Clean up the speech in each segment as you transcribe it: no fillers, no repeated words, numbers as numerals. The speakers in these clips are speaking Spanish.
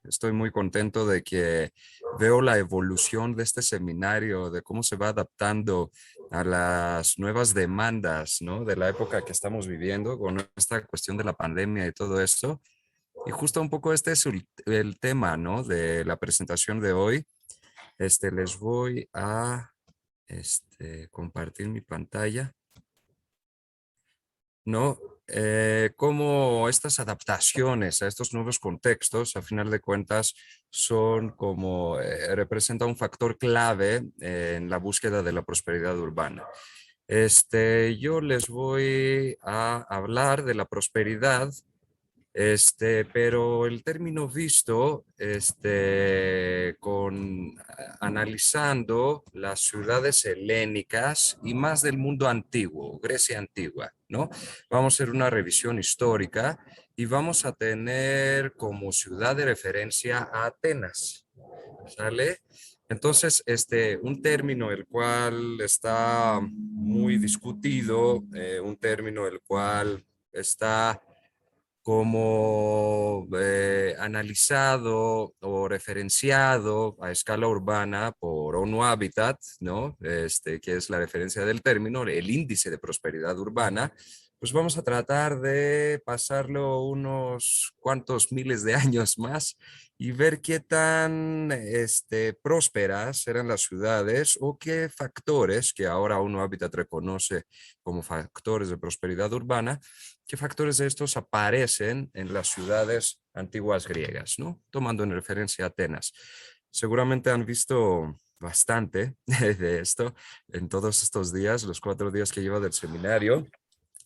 Estoy muy contento de que veo la evolución de este seminario, de cómo se va adaptando a las nuevas demandas, ¿no? De la época que estamos viviendo con esta cuestión de la pandemia y todo esto. Y justo un poco este es el tema, ¿no? De la presentación de hoy. Les voy a compartir mi pantalla. ¿No? Cómo estas adaptaciones a estos nuevos contextos, a final de cuentas, son como, representa un factor clave en la búsqueda de la prosperidad urbana. Yo les voy a hablar de la prosperidad, pero el término visto, analizando las ciudades helénicas y más del mundo antiguo, Grecia antigua, ¿no? Vamos a hacer una revisión histórica y vamos a tener como ciudad de referencia a Atenas, ¿sale? Entonces, un término el cual está muy discutido, un término el cual está como analizado o referenciado a escala urbana por ONU Habitat, ¿no? Que es la referencia del término, el índice de prosperidad urbana. Pues vamos a tratar de pasarlo unos cuantos miles de años más y ver qué tan prósperas eran las ciudades o qué factores que ahora ONU Habitat reconoce como factores de prosperidad urbana, qué factores de estos aparecen en las ciudades antiguas griegas, ¿no? Tomando en referencia a Atenas. Seguramente han visto bastante de esto en todos estos días, los 4 días que llevo del seminario.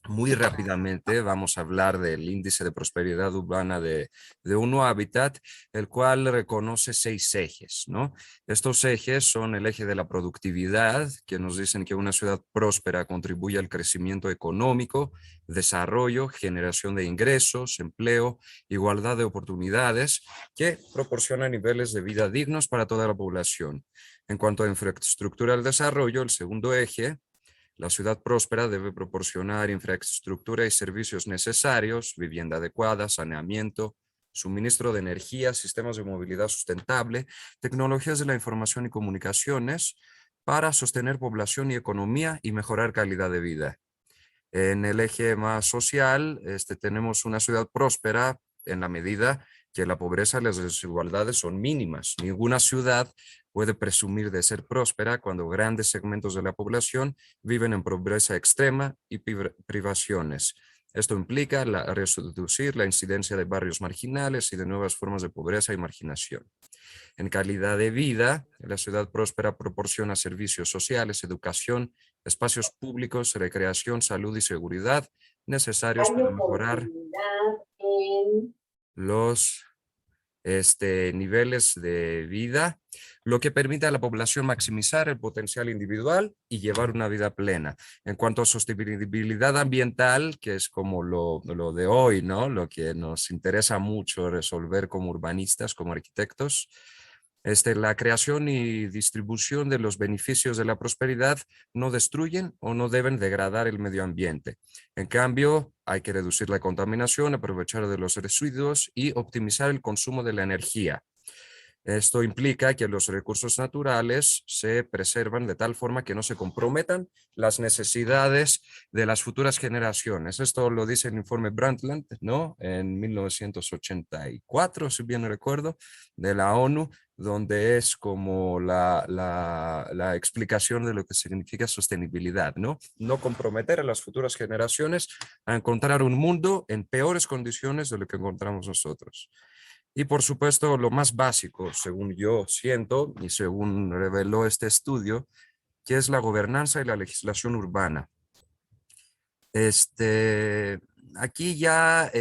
Muy rápidamente vamos a hablar del índice de prosperidad urbana de UNO Habitat, el cual reconoce 6 ejes, ¿no? Estos ejes son el eje de la productividad, que nos dicen que una ciudad próspera contribuye al crecimiento económico, desarrollo, generación de ingresos, empleo, igualdad de oportunidades, que proporciona niveles de vida dignos para toda la población. En cuanto a infraestructura del desarrollo, el segundo eje, la ciudad próspera debe proporcionar infraestructura y servicios necesarios, vivienda adecuada, saneamiento, suministro de energía, sistemas de movilidad sustentable, tecnologías de la información y comunicaciones para sostener población y economía y mejorar calidad de vida. En el eje más social, tenemos una ciudad próspera en la medida que la pobreza y las desigualdades son mínimas. Ninguna ciudad puede presumir de ser próspera cuando grandes segmentos de la población viven en pobreza extrema y privaciones. Esto implica reducir la incidencia de barrios marginales y de nuevas formas de pobreza y marginación. En calidad de vida, la ciudad próspera proporciona servicios sociales, educación, espacios públicos, recreación, salud y seguridad necesarios para mejorar los niveles de vida, lo que permite a la población maximizar el potencial individual y llevar una vida plena. En cuanto a sostenibilidad ambiental, que es como lo de hoy, ¿no? Lo que nos interesa mucho resolver como urbanistas, como arquitectos, la creación y distribución de los beneficios de la prosperidad no destruyen o no deben degradar el medio ambiente. En cambio, hay que reducir la contaminación, aprovechar de los residuos y optimizar el consumo de la energía. Esto implica que los recursos naturales se preservan de tal forma que no se comprometan las necesidades de las futuras generaciones. Esto lo dice el informe Brundtland, ¿no? En 1984, si bien recuerdo, de la ONU, donde es como la explicación de lo que significa sostenibilidad, ¿no? No comprometer a las futuras generaciones a encontrar un mundo en peores condiciones de lo que encontramos nosotros. Y por supuesto, lo más básico, según yo siento y según reveló este estudio, que es la gobernanza y la legislación urbana. aquí ya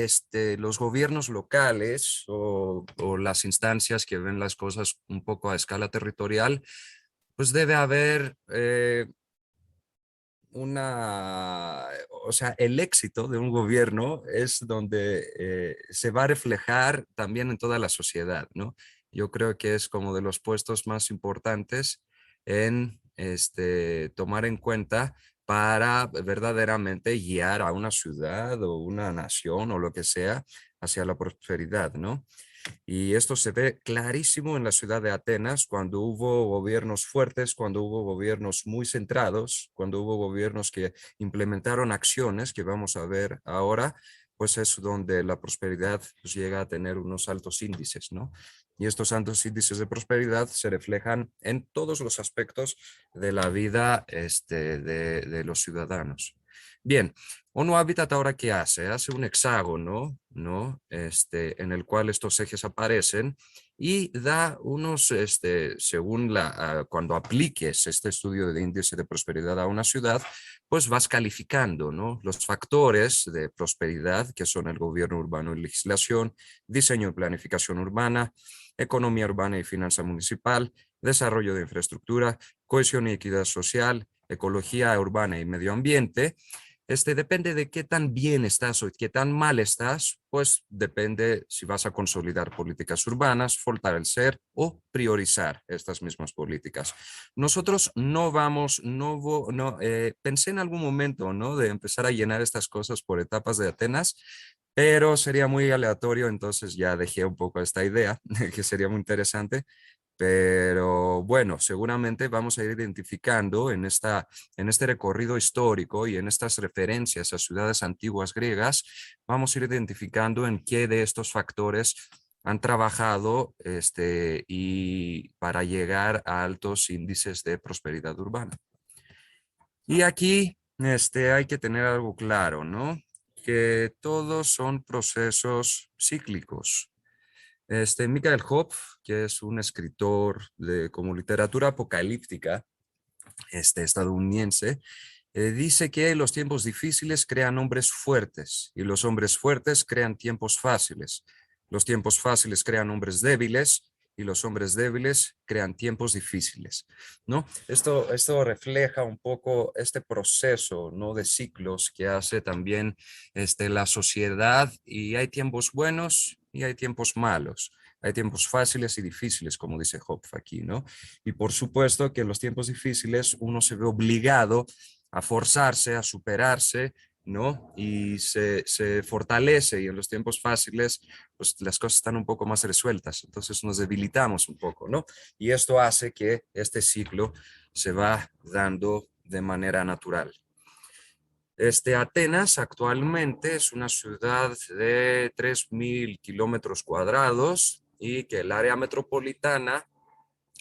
los gobiernos locales o las instancias que ven las cosas un poco a escala territorial, pues debe haber o sea, el éxito de un gobierno es donde se va a reflejar también en toda la sociedad, ¿no? Yo creo que es como de los puestos más importantes en tomar en cuenta para verdaderamente guiar a una ciudad o una nación o lo que sea hacia la prosperidad, ¿no? Y esto se ve clarísimo en la ciudad de Atenas cuando hubo gobiernos fuertes, cuando hubo gobiernos muy centrados, cuando hubo gobiernos que implementaron acciones que vamos a ver ahora, pues es donde la prosperidad pues, llega a tener unos altos índices, ¿no? Y estos altos índices de prosperidad se reflejan en todos los aspectos de la vida de los ciudadanos. Bien, ONU Habitat ahora ¿qué hace? Hace un hexágono, ¿no? En el cual estos ejes aparecen y da unos, según cuando apliques este estudio de índice de prosperidad a una ciudad, pues vas calificando, ¿no? Los factores de prosperidad, que son el gobierno urbano y legislación, diseño y planificación urbana, economía urbana y finanza municipal, desarrollo de infraestructura, cohesión y equidad social, ecología urbana y medio ambiente. Depende de qué tan bien estás o qué tan mal estás, pues depende si vas a consolidar políticas urbanas, fortalecer o priorizar estas mismas políticas. Nosotros no vamos, pensé en algún momento, ¿no? De empezar a llenar estas cosas por etapas de Atenas, pero sería muy aleatorio, entonces ya dejé un poco esta idea, que sería muy interesante, pero bueno, seguramente vamos a ir identificando en este recorrido histórico y en estas referencias a ciudades antiguas griegas, vamos a ir identificando en qué de estos factores han trabajado y para llegar a altos índices de prosperidad urbana. Y aquí hay que tener algo claro, ¿no? Que todos son procesos cíclicos. Michael Hopf, que es un escritor de como literatura apocalíptica estadounidense, dice que los tiempos difíciles crean hombres fuertes y los hombres fuertes crean tiempos fáciles. Los tiempos fáciles crean hombres débiles y los hombres débiles crean tiempos difíciles, ¿no? Esto refleja un poco este proceso, ¿no? De ciclos que hace también la sociedad y hay tiempos buenos y hay tiempos malos. Hay tiempos fáciles y difíciles, como dice Hopf aquí, ¿no? Y por supuesto que en los tiempos difíciles uno se ve obligado a forzarse, a superarse, ¿no? Y se fortalece y en los tiempos fáciles, pues las cosas están un poco más resueltas, entonces nos debilitamos un poco, ¿no? Y esto hace que este ciclo se va dando de manera natural. Atenas actualmente es una ciudad de 3.000 kilómetros cuadrados y que el área metropolitana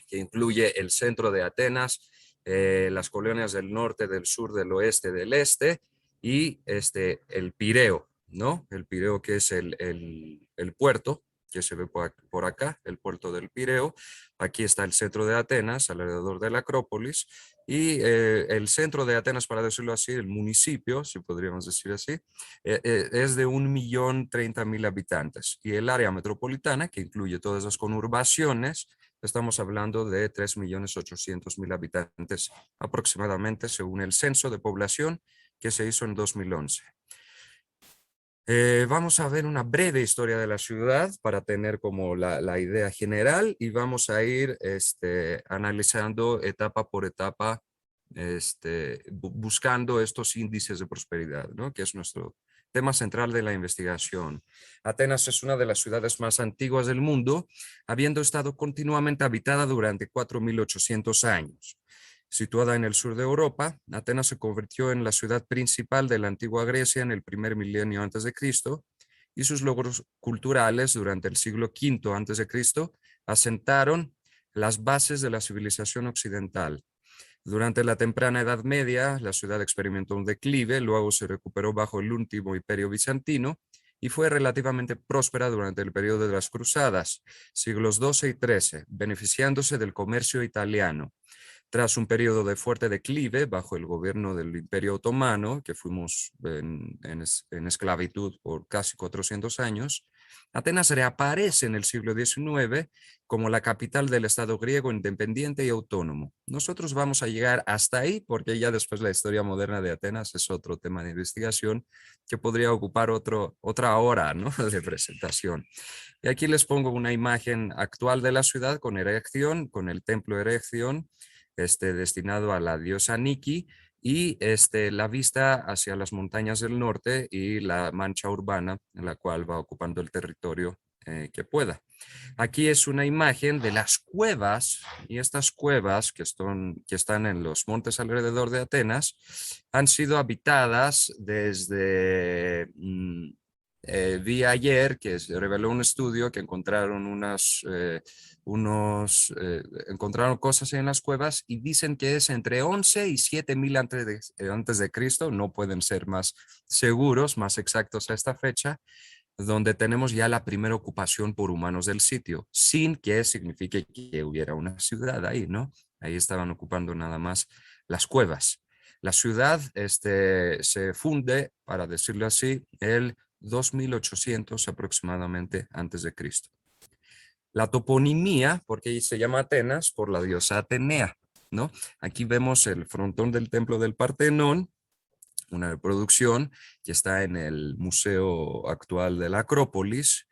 que incluye el centro de Atenas, las colonias del norte, del sur, del oeste, del este y el Pireo, ¿no? El Pireo que es el puerto que se ve por acá, el puerto del Pireo. Aquí está el centro de Atenas, alrededor de la Acrópolis, y el centro de Atenas, para decirlo así, el municipio, si podríamos decir así, es de 1.030.000 habitantes. Y el área metropolitana, que incluye todas las conurbaciones, estamos hablando de 3.800.000 habitantes aproximadamente, según el censo de población que se hizo en 2011. Vamos a ver una breve historia de la ciudad para tener como la idea general y vamos a ir analizando etapa por etapa, buscando estos índices de prosperidad, ¿no? Que es nuestro tema central de la investigación. Atenas es una de las ciudades más antiguas del mundo, habiendo estado continuamente habitada durante 4.800 años. Situada en el sur de Europa, Atenas se convirtió en la ciudad principal de la antigua Grecia en el primer milenio antes de Cristo y sus logros culturales durante el siglo V antes de Cristo asentaron las bases de la civilización occidental. Durante la temprana Edad Media, la ciudad experimentó un declive, luego se recuperó bajo el último imperio bizantino y fue relativamente próspera durante el periodo de las Cruzadas, siglos XII y XIII, beneficiándose del comercio italiano. Tras un periodo de fuerte declive bajo el gobierno del Imperio Otomano, que fuimos en esclavitud por casi 400 años, Atenas reaparece en el siglo XIX como la capital del Estado griego independiente y autónomo. Nosotros vamos a llegar hasta ahí porque ya después la historia moderna de Atenas es otro tema de investigación que podría ocupar otra hora, ¿no? de presentación. Y aquí les pongo una imagen actual de la ciudad con Erección, con el templo Erección, destinado a la diosa Nike, y la vista hacia las montañas del norte y la mancha urbana, en la cual va ocupando el territorio que pueda. Aquí es una imagen de las cuevas, y estas cuevas que están en los montes alrededor de Atenas han sido habitadas desde... vi ayer que se reveló un estudio que encontraron encontraron cosas en las cuevas y dicen que es entre 11 y 7.000 antes de Cristo, no pueden ser más seguros, más exactos a esta fecha, donde tenemos ya la primera ocupación por humanos del sitio, sin que signifique que hubiera una ciudad ahí, ¿no? Ahí estaban ocupando nada más las cuevas. La ciudad se funde, para decirlo así, el 2800 aproximadamente antes de Cristo. La toponimia, porque se llama Atenas, por la diosa Atenea, ¿no? Aquí vemos el frontón del templo del Partenón, una reproducción que está en el museo actual de la Acrópolis.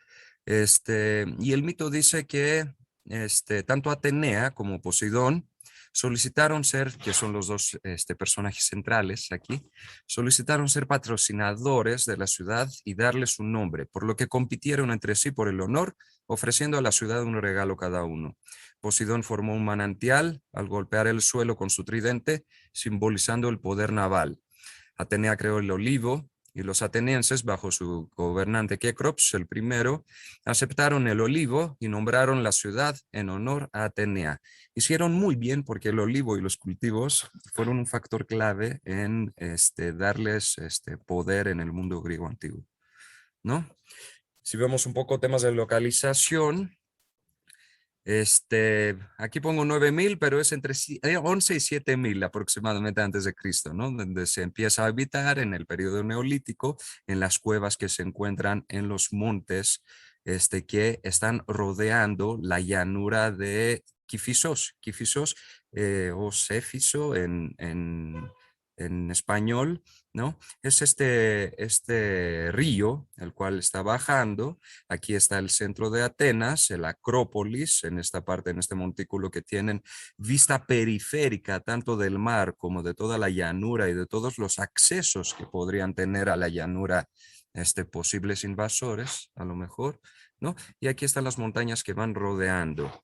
Y el mito dice que tanto Atenea como Poseidón solicitaron ser, que son los dos personajes centrales aquí, solicitaron ser patrocinadores de la ciudad y darle su nombre, por lo que compitieron entre sí por el honor, ofreciendo a la ciudad un regalo cada uno. Poseidón formó un manantial al golpear el suelo con su tridente, simbolizando el poder naval. Atenea creó el olivo y los atenienses, bajo su gobernante Cecrops el primero, aceptaron el olivo y nombraron la ciudad en honor a Atenea. Hicieron muy bien porque el olivo y los cultivos fueron un factor clave en darles poder en el mundo griego antiguo, ¿no? Si vemos un poco temas de localización, aquí pongo 9.000, pero es entre 11 y 7.000 aproximadamente antes de Cristo, ¿no? Donde se empieza a habitar en el periodo neolítico, en las cuevas que se encuentran en los montes, que están rodeando la llanura de Kifisos, o Céfiso en español, ¿no? Es este río, el cual está bajando. Aquí está el centro de Atenas, el Acrópolis, en esta parte, en este montículo que tienen vista periférica tanto del mar como de toda la llanura y de todos los accesos que podrían tener a la llanura posibles invasores, a lo mejor, ¿no? Y aquí están las montañas que van rodeando.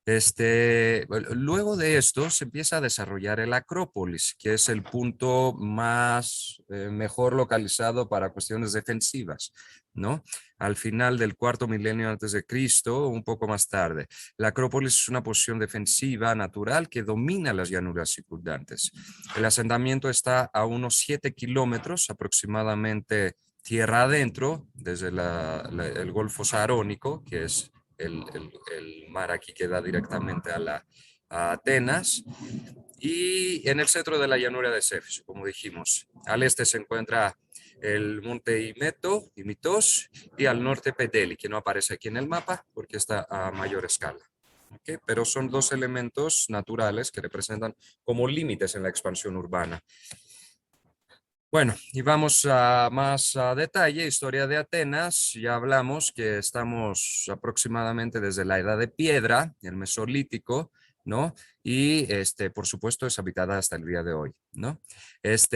Luego de esto se empieza a desarrollar el Acrópolis, que es el punto más mejor localizado para cuestiones defensivas, ¿no? Al final del cuarto milenio antes de Cristo, un poco más tarde. La Acrópolis es una posición defensiva natural que domina las llanuras circundantes. El asentamiento está a unos 7 kilómetros aproximadamente tierra adentro, desde el Golfo Sarónico, que es el mar aquí que da directamente a Atenas, y en el centro de la llanura de Céfiso, como dijimos. Al este se encuentra el monte Imitos, y al norte Pedeli, que no aparece aquí en el mapa porque está a mayor escala. ¿Okay? Pero son dos elementos naturales que representan como límites en la expansión urbana. Bueno, y vamos a más a detalle, historia de Atenas. Ya hablamos que estamos aproximadamente desde la Edad de Piedra, el Mesolítico, ¿no? Y por supuesto es habitada hasta el día de hoy, ¿no?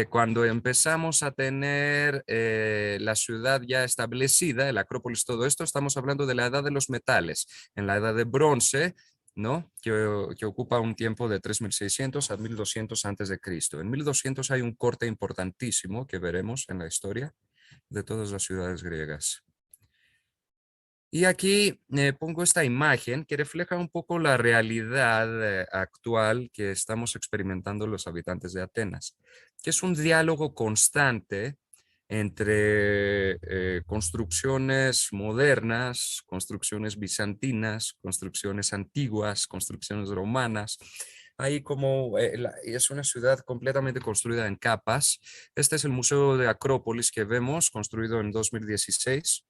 Cuando empezamos a tener la ciudad ya establecida, el Acrópolis, todo esto, estamos hablando de la Edad de los Metales. En la Edad de Bronce, ¿no? Que ocupa un tiempo de 3600 a 1200 antes de Cristo. En 1200 hay un corte importantísimo que veremos en la historia de todas las ciudades griegas. Y aquí pongo esta imagen que refleja un poco la realidad actual que estamos experimentando los habitantes de Atenas, que es un diálogo constante entre construcciones modernas, construcciones bizantinas, construcciones antiguas, construcciones romanas, ahí como es una ciudad completamente construida en capas. Este es el Museo de Acrópolis que vemos, construido en 2016,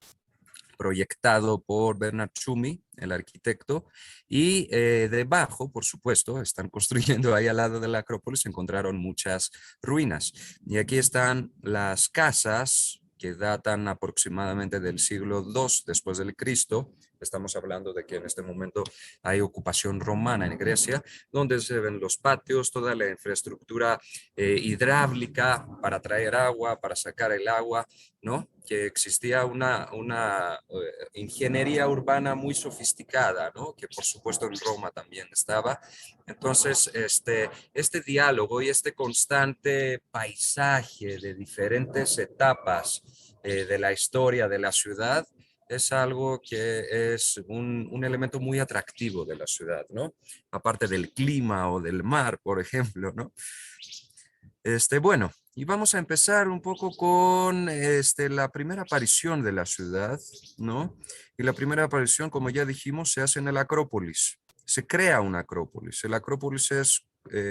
proyectado por Bernard Tschumi, el arquitecto, y debajo, por supuesto, están construyendo ahí al lado de la Acrópolis, encontraron muchas ruinas. Y aquí están las casas que datan aproximadamente del siglo II después del Cristo. Estamos hablando de que en este momento hay ocupación romana en Grecia, donde se ven los patios, toda la infraestructura hidráulica para traer agua, para sacar el agua, ¿no? Que existía una ingeniería urbana muy sofisticada, ¿no? Que por supuesto en Roma también estaba. Entonces, este diálogo y este constante paisaje de diferentes etapas de la historia de la ciudad es algo que es un elemento muy atractivo de la ciudad, ¿no? Aparte del clima o del mar, por ejemplo, ¿no? Bueno, y vamos a empezar un poco con la primera aparición de la ciudad, ¿no? Y la primera aparición, como ya dijimos, se hace en el Acrópolis. Se crea una Acrópolis. El Acrópolis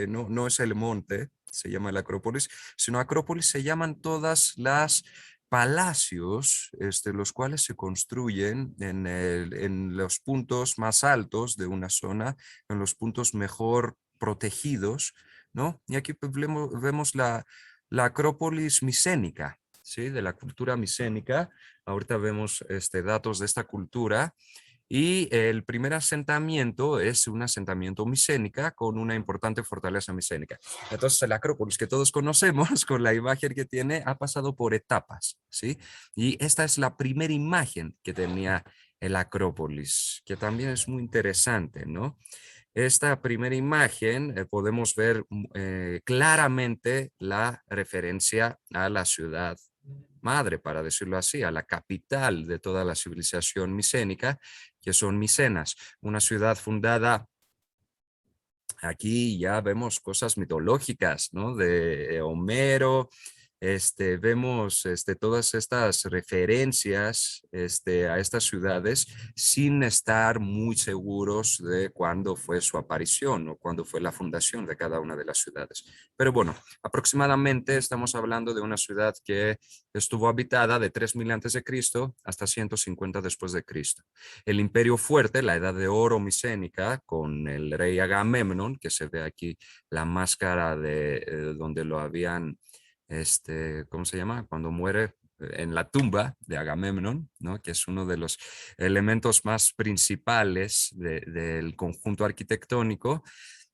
no es el monte, se llama el Acrópolis, sino Acrópolis se llaman todas las palacios, los cuales se construyen en los puntos más altos de una zona, en los puntos mejor protegidos, ¿no? Y aquí pues, vemos la Acrópolis micénica, ¿sí? De la cultura micénica. Ahorita vemos datos de esta cultura. Y el primer asentamiento es un asentamiento micénica con una importante fortaleza micénica. Entonces, la Acrópolis que todos conocemos, con la imagen que tiene, ha pasado por etapas, ¿sí? Y esta es la primera imagen que tenía el Acrópolis, que también es muy interesante, ¿no? Esta primera imagen podemos ver claramente la referencia a la ciudad madre, para decirlo así, a la capital de toda la civilización micénica, que son Micenas, una ciudad fundada. Aquí ya vemos cosas mitológicas, ¿no? De Homero, vemos todas estas referencias a estas ciudades sin estar muy seguros de cuándo fue su aparición o cuándo fue la fundación de cada una de las ciudades. Pero bueno, aproximadamente estamos hablando de una ciudad que estuvo habitada de 3000 antes de Cristo hasta 150 después de Cristo. El imperio fuerte, la edad de oro micénica, con el rey Agamemnon, que se ve aquí la máscara de donde lo habían, ¿cómo se llama? Cuando muere en la tumba de Agamemnon, ¿no? Que es uno de los elementos más principales del conjunto arquitectónico.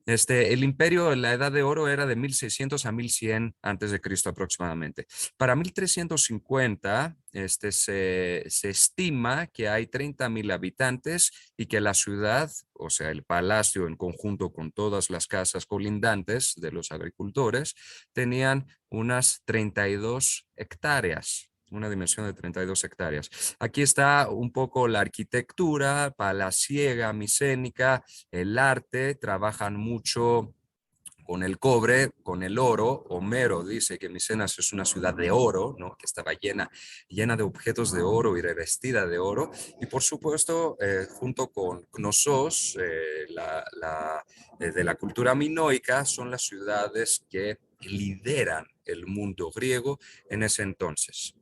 El imperio, la edad de oro era de 1600 a 1100 antes de Cristo aproximadamente. Para 1350, se estima que hay 30,000 habitantes y que la ciudad, o sea, el palacio en conjunto con todas las casas colindantes de los agricultores, tenían unas 32 hectáreas, una dimensión de 32 hectáreas. Aquí está un poco la arquitectura palaciega, micénica, el arte, trabajan mucho con el cobre, con el oro. Homero dice que Micenas es una ciudad de oro, ¿no? Que estaba llena de objetos de oro y revestida de oro. Y por supuesto, junto con Knossos, de la cultura minoica, son las ciudades que lideran el mundo griego en ese entonces.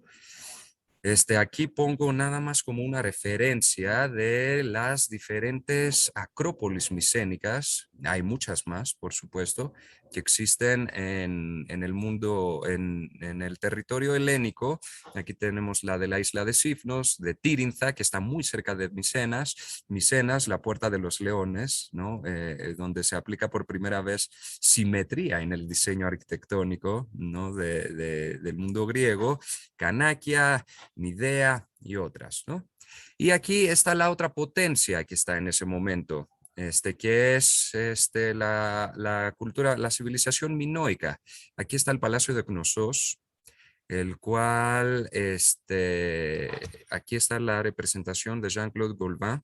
Aquí pongo nada más como una referencia de las diferentes acrópolis micénicas. Hay muchas más, por supuesto, que existen en el mundo, en el territorio helénico. Aquí tenemos la de la isla de Sifnos, de Tirinza, que está muy cerca de Micenas. Micenas, la puerta de los leones, ¿no? Donde se aplica por primera vez simetría en el diseño arquitectónico, ¿no? Del mundo griego. Canaquia, Midea y otras, ¿no? Y aquí está la otra potencia que está en ese momento, que es la cultura, la civilización minoica. Aquí está el Palacio de Knossos, el cual, aquí está la representación de Jean-Claude Golbin.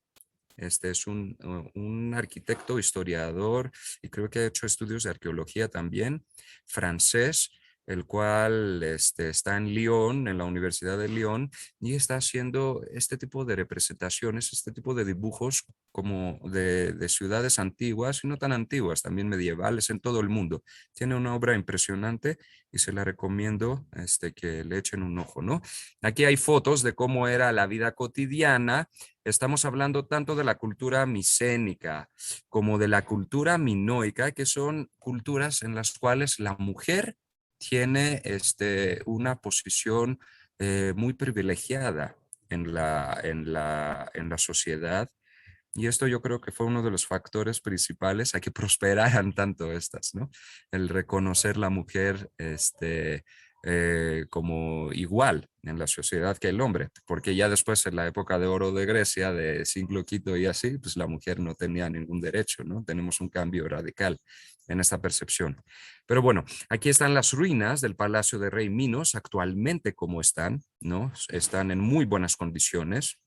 Este es un arquitecto, historiador, y creo que ha hecho estudios de arqueología también, francés, el cual está en Lyon, en la Universidad de Lyon, y está haciendo este tipo de representaciones, este tipo de dibujos como de ciudades antiguas y no tan antiguas, también medievales en todo el mundo. Tiene una obra impresionante y se la recomiendo que le echen un ojo, ¿no? Aquí hay fotos de cómo era la vida cotidiana. Estamos hablando tanto de la cultura micénica como de la cultura minoica, que son culturas en las cuales la mujer tiene una posición muy privilegiada en la sociedad. Y esto yo creo que fue uno de los factores principales a que prosperaran tanto estas, ¿no? El reconocer la mujer como igual en la sociedad que el hombre, porque ya después en la época de oro de Grecia, de siglo V y así, pues la mujer no tenía ningún derecho, ¿no? Tenemos un cambio radical en esta percepción. Pero bueno, aquí están las ruinas del Palacio de Rey Minos, actualmente como están, ¿no? Están en muy buenas condiciones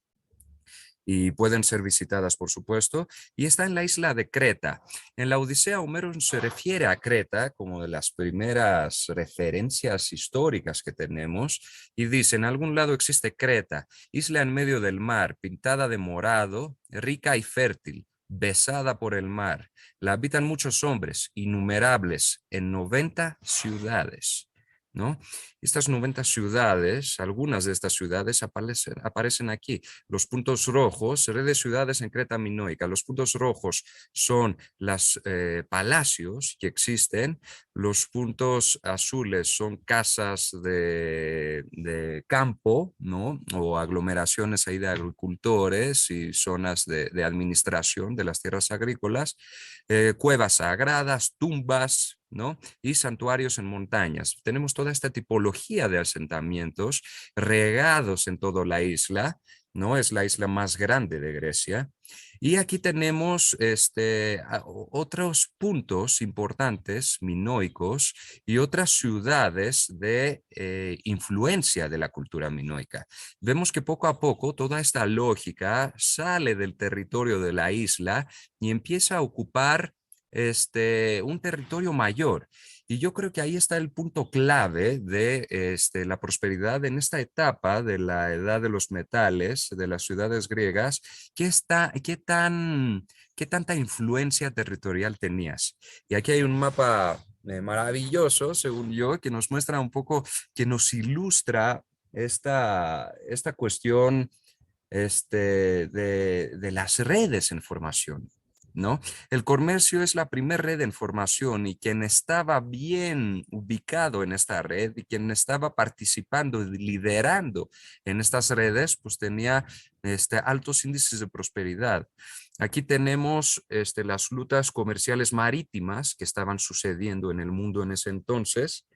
y pueden ser visitadas, por supuesto, y está en la isla de Creta. En la Odisea, Homero se refiere a Creta como de las primeras referencias históricas que tenemos y dice, en algún lado existe Creta, isla en medio del mar, pintada de morado, rica y fértil, besada por el mar. La habitan muchos hombres, innumerables, en 90 ciudades. ¿No? Estas 90 ciudades, algunas de estas ciudades aparecen aquí. Los puntos rojos, red de ciudades en Creta minoica. Los puntos rojos son los palacios que existen. Los puntos azules son casas de campo, ¿no? O aglomeraciones ahí de agricultores y zonas de administración de las tierras agrícolas. Cuevas sagradas, tumbas, ¿no? Y santuarios en montañas. Tenemos toda esta tipología de asentamientos regados en toda la isla, ¿no? Es la isla más grande de Grecia. Y aquí tenemos otros puntos importantes, minoicos, y otras ciudades de influencia de la cultura minoica. Vemos que poco a poco toda esta lógica sale del territorio de la isla y empieza a ocupar un territorio mayor. Y yo creo que ahí está el punto clave de la prosperidad en esta etapa de la edad de los metales, de las ciudades griegas. ¿Qué tanta influencia territorial tenías? Y aquí hay un mapa maravilloso, según yo, que nos muestra un poco, que nos ilustra esta cuestión de las redes en formación, ¿no? El comercio es la primera red en formación y quien estaba bien ubicado en esta red y quien estaba participando y liderando en estas redes, pues tenía altos índices de prosperidad. Aquí tenemos las rutas comerciales marítimas que estaban sucediendo en el mundo en ese entonces,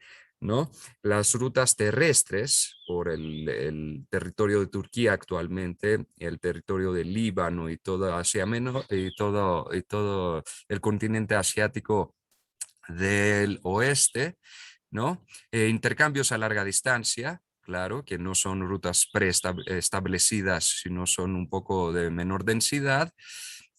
¿no? Las rutas terrestres por el territorio de Turquía actualmente, el territorio del Líbano y todo Asia Menor y todo el continente asiático del oeste, ¿no? Intercambios a larga distancia, claro, que no son rutas preestablecidas, sino son un poco de menor densidad.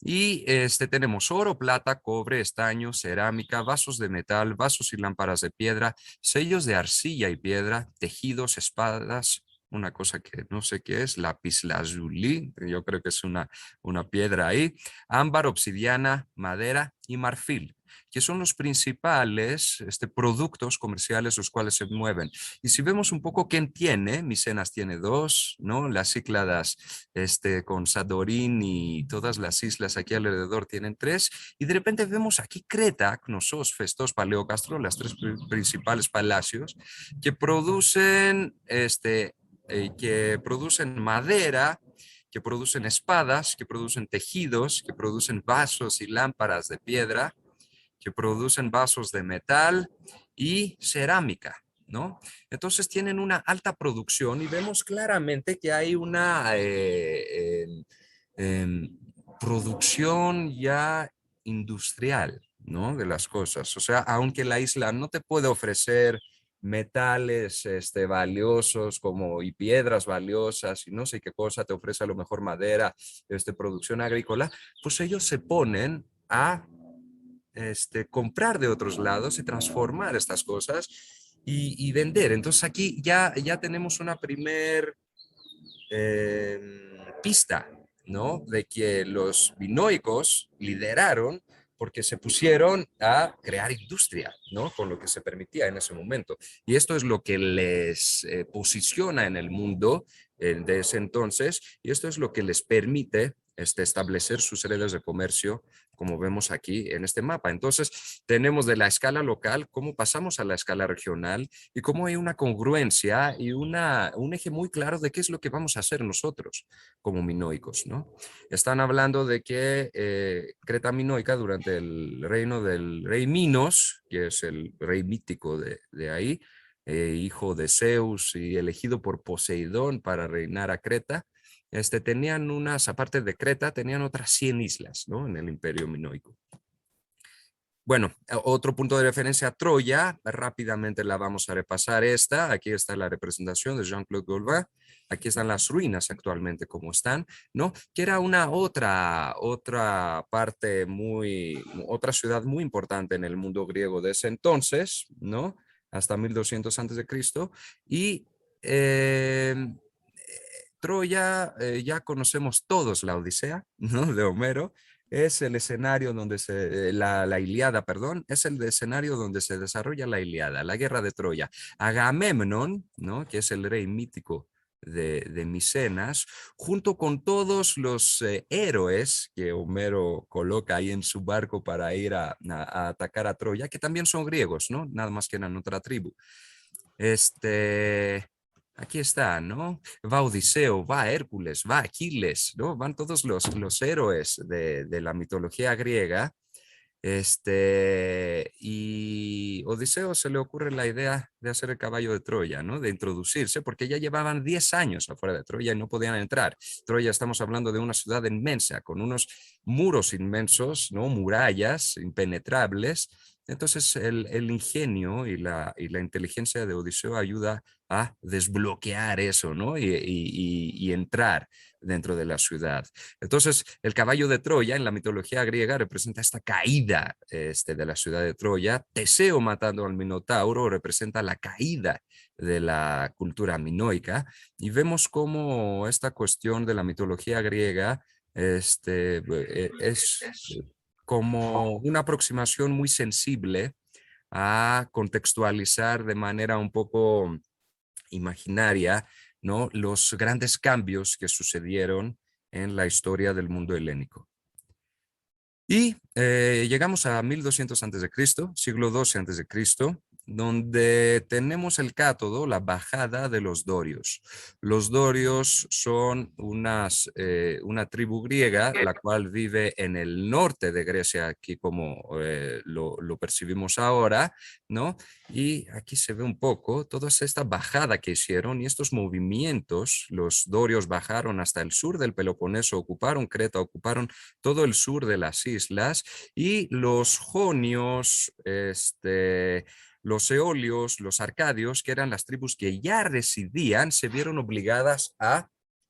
Y tenemos oro, plata, cobre, estaño, cerámica, vasos de metal, vasos y lámparas de piedra, sellos de arcilla y piedra, tejidos, espadas, una cosa que no sé qué es, lapislázuli, yo creo que es una piedra ahí, ámbar, obsidiana, madera y marfil, que son los principales productos comerciales los cuales se mueven. Y si vemos un poco quién tiene, Micenas tiene dos, ¿no? Las Cícladas con Sadorín y todas las islas aquí alrededor tienen tres. Y de repente vemos aquí Creta, Knossos, Festos, Paleocastro, las tres principales palacios que producen madera, que producen espadas, que producen tejidos, que producen vasos y lámparas de piedra, que producen vasos de metal y cerámica, ¿no? Entonces tienen una alta producción y vemos claramente que hay una producción ya industrial, ¿no? De las cosas. O sea, aunque la isla no te puede ofrecer metales valiosos como y piedras valiosas y no sé qué cosa, te ofrece a lo mejor madera, producción agrícola, pues ellos se ponen a comprar de otros lados y transformar estas cosas y vender. Entonces aquí ya tenemos una primer pista, ¿no? De que los minoicos lideraron porque se pusieron a crear industria, ¿no? Con lo que se permitía en ese momento. Y esto es lo que les posiciona en el mundo de ese entonces, y esto es lo que les permite establecer sus redes de comercio, como vemos aquí en este mapa. Entonces, tenemos de la escala local, cómo pasamos a la escala regional y cómo hay una congruencia y un eje muy claro de qué es lo que vamos a hacer nosotros como minoicos, ¿no? Están hablando de que Creta minoica durante el reino del rey Minos, que es el rey mítico de ahí, hijo de Zeus y elegido por Poseidón para reinar a Creta, tenían unas, aparte de Creta, tenían otras 100 islas, ¿no? En el imperio minoico. Bueno, otro punto de referencia, Troya, rápidamente la vamos a repasar esta. Aquí está la representación de Jean-Claude Gauvin. Aquí están las ruinas actualmente como están, ¿no? Que era una otra parte otra ciudad muy importante en el mundo griego de ese entonces, ¿no? Hasta 1200 antes de Cristo. Y Troya, ya conocemos todos la Odisea, ¿no? De Homero. Es el escenario donde la Ilíada, perdón, es el escenario donde se desarrolla la Ilíada, la guerra de Troya. Agamemnon, ¿no? Que es el rey mítico de Micenas, junto con todos los héroes que Homero coloca ahí en su barco para ir a atacar a Troya, que también son griegos, ¿no? Nada más que eran otra tribu. Aquí está, ¿no? Va Odiseo, va Hércules, va Aquiles, ¿no? Van todos los héroes de la mitología griega. Y Odiseo se le ocurre la idea de hacer el caballo de Troya, ¿no? De introducirse, porque ya llevaban 10 años afuera de Troya y no podían entrar. Troya, estamos hablando de una ciudad inmensa, con unos muros inmensos, ¿no? Murallas impenetrables. Entonces, el ingenio y la inteligencia de Odiseo ayuda a desbloquear eso, ¿no? Y entrar dentro de la ciudad. Entonces, el caballo de Troya en la mitología griega representa esta caída de la ciudad de Troya. Teseo matando al Minotauro representa la caída de la cultura minoica. Y vemos cómo esta cuestión de la mitología griega es como una aproximación muy sensible a contextualizar de manera un poco imaginaria, ¿no? Los grandes cambios que sucedieron en la historia del mundo helénico. Y llegamos a 1200 a.C., siglo XII a.C., donde tenemos el cátodo, la bajada de los dorios. Los dorios son una tribu griega, la cual vive en el norte de Grecia, aquí como lo percibimos ahora, ¿no? Y aquí se ve un poco toda esta bajada que hicieron y estos movimientos. Los dorios bajaron hasta el sur del Peloponeso, ocuparon Creta, ocuparon todo el sur de las islas, y los jonios, los eolios, los arcadios, que eran las tribus que ya residían, se vieron obligadas a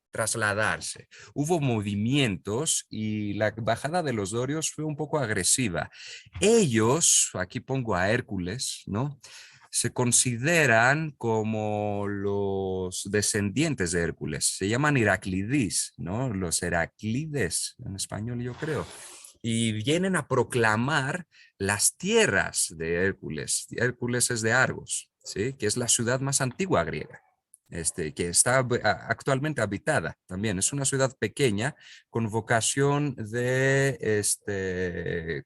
trasladarse. Hubo movimientos y la bajada de los dorios fue un poco agresiva. Ellos, aquí pongo a Hércules, ¿no? Se consideran como los descendientes de Hércules. Se llaman Heraclidis, ¿no? Los Heraclides, en español yo creo. Y vienen a proclamar las tierras de Hércules. Hércules es de Argos, ¿sí? Que es la ciudad más antigua griega. Que está actualmente habitada también. Es una ciudad pequeña con vocación de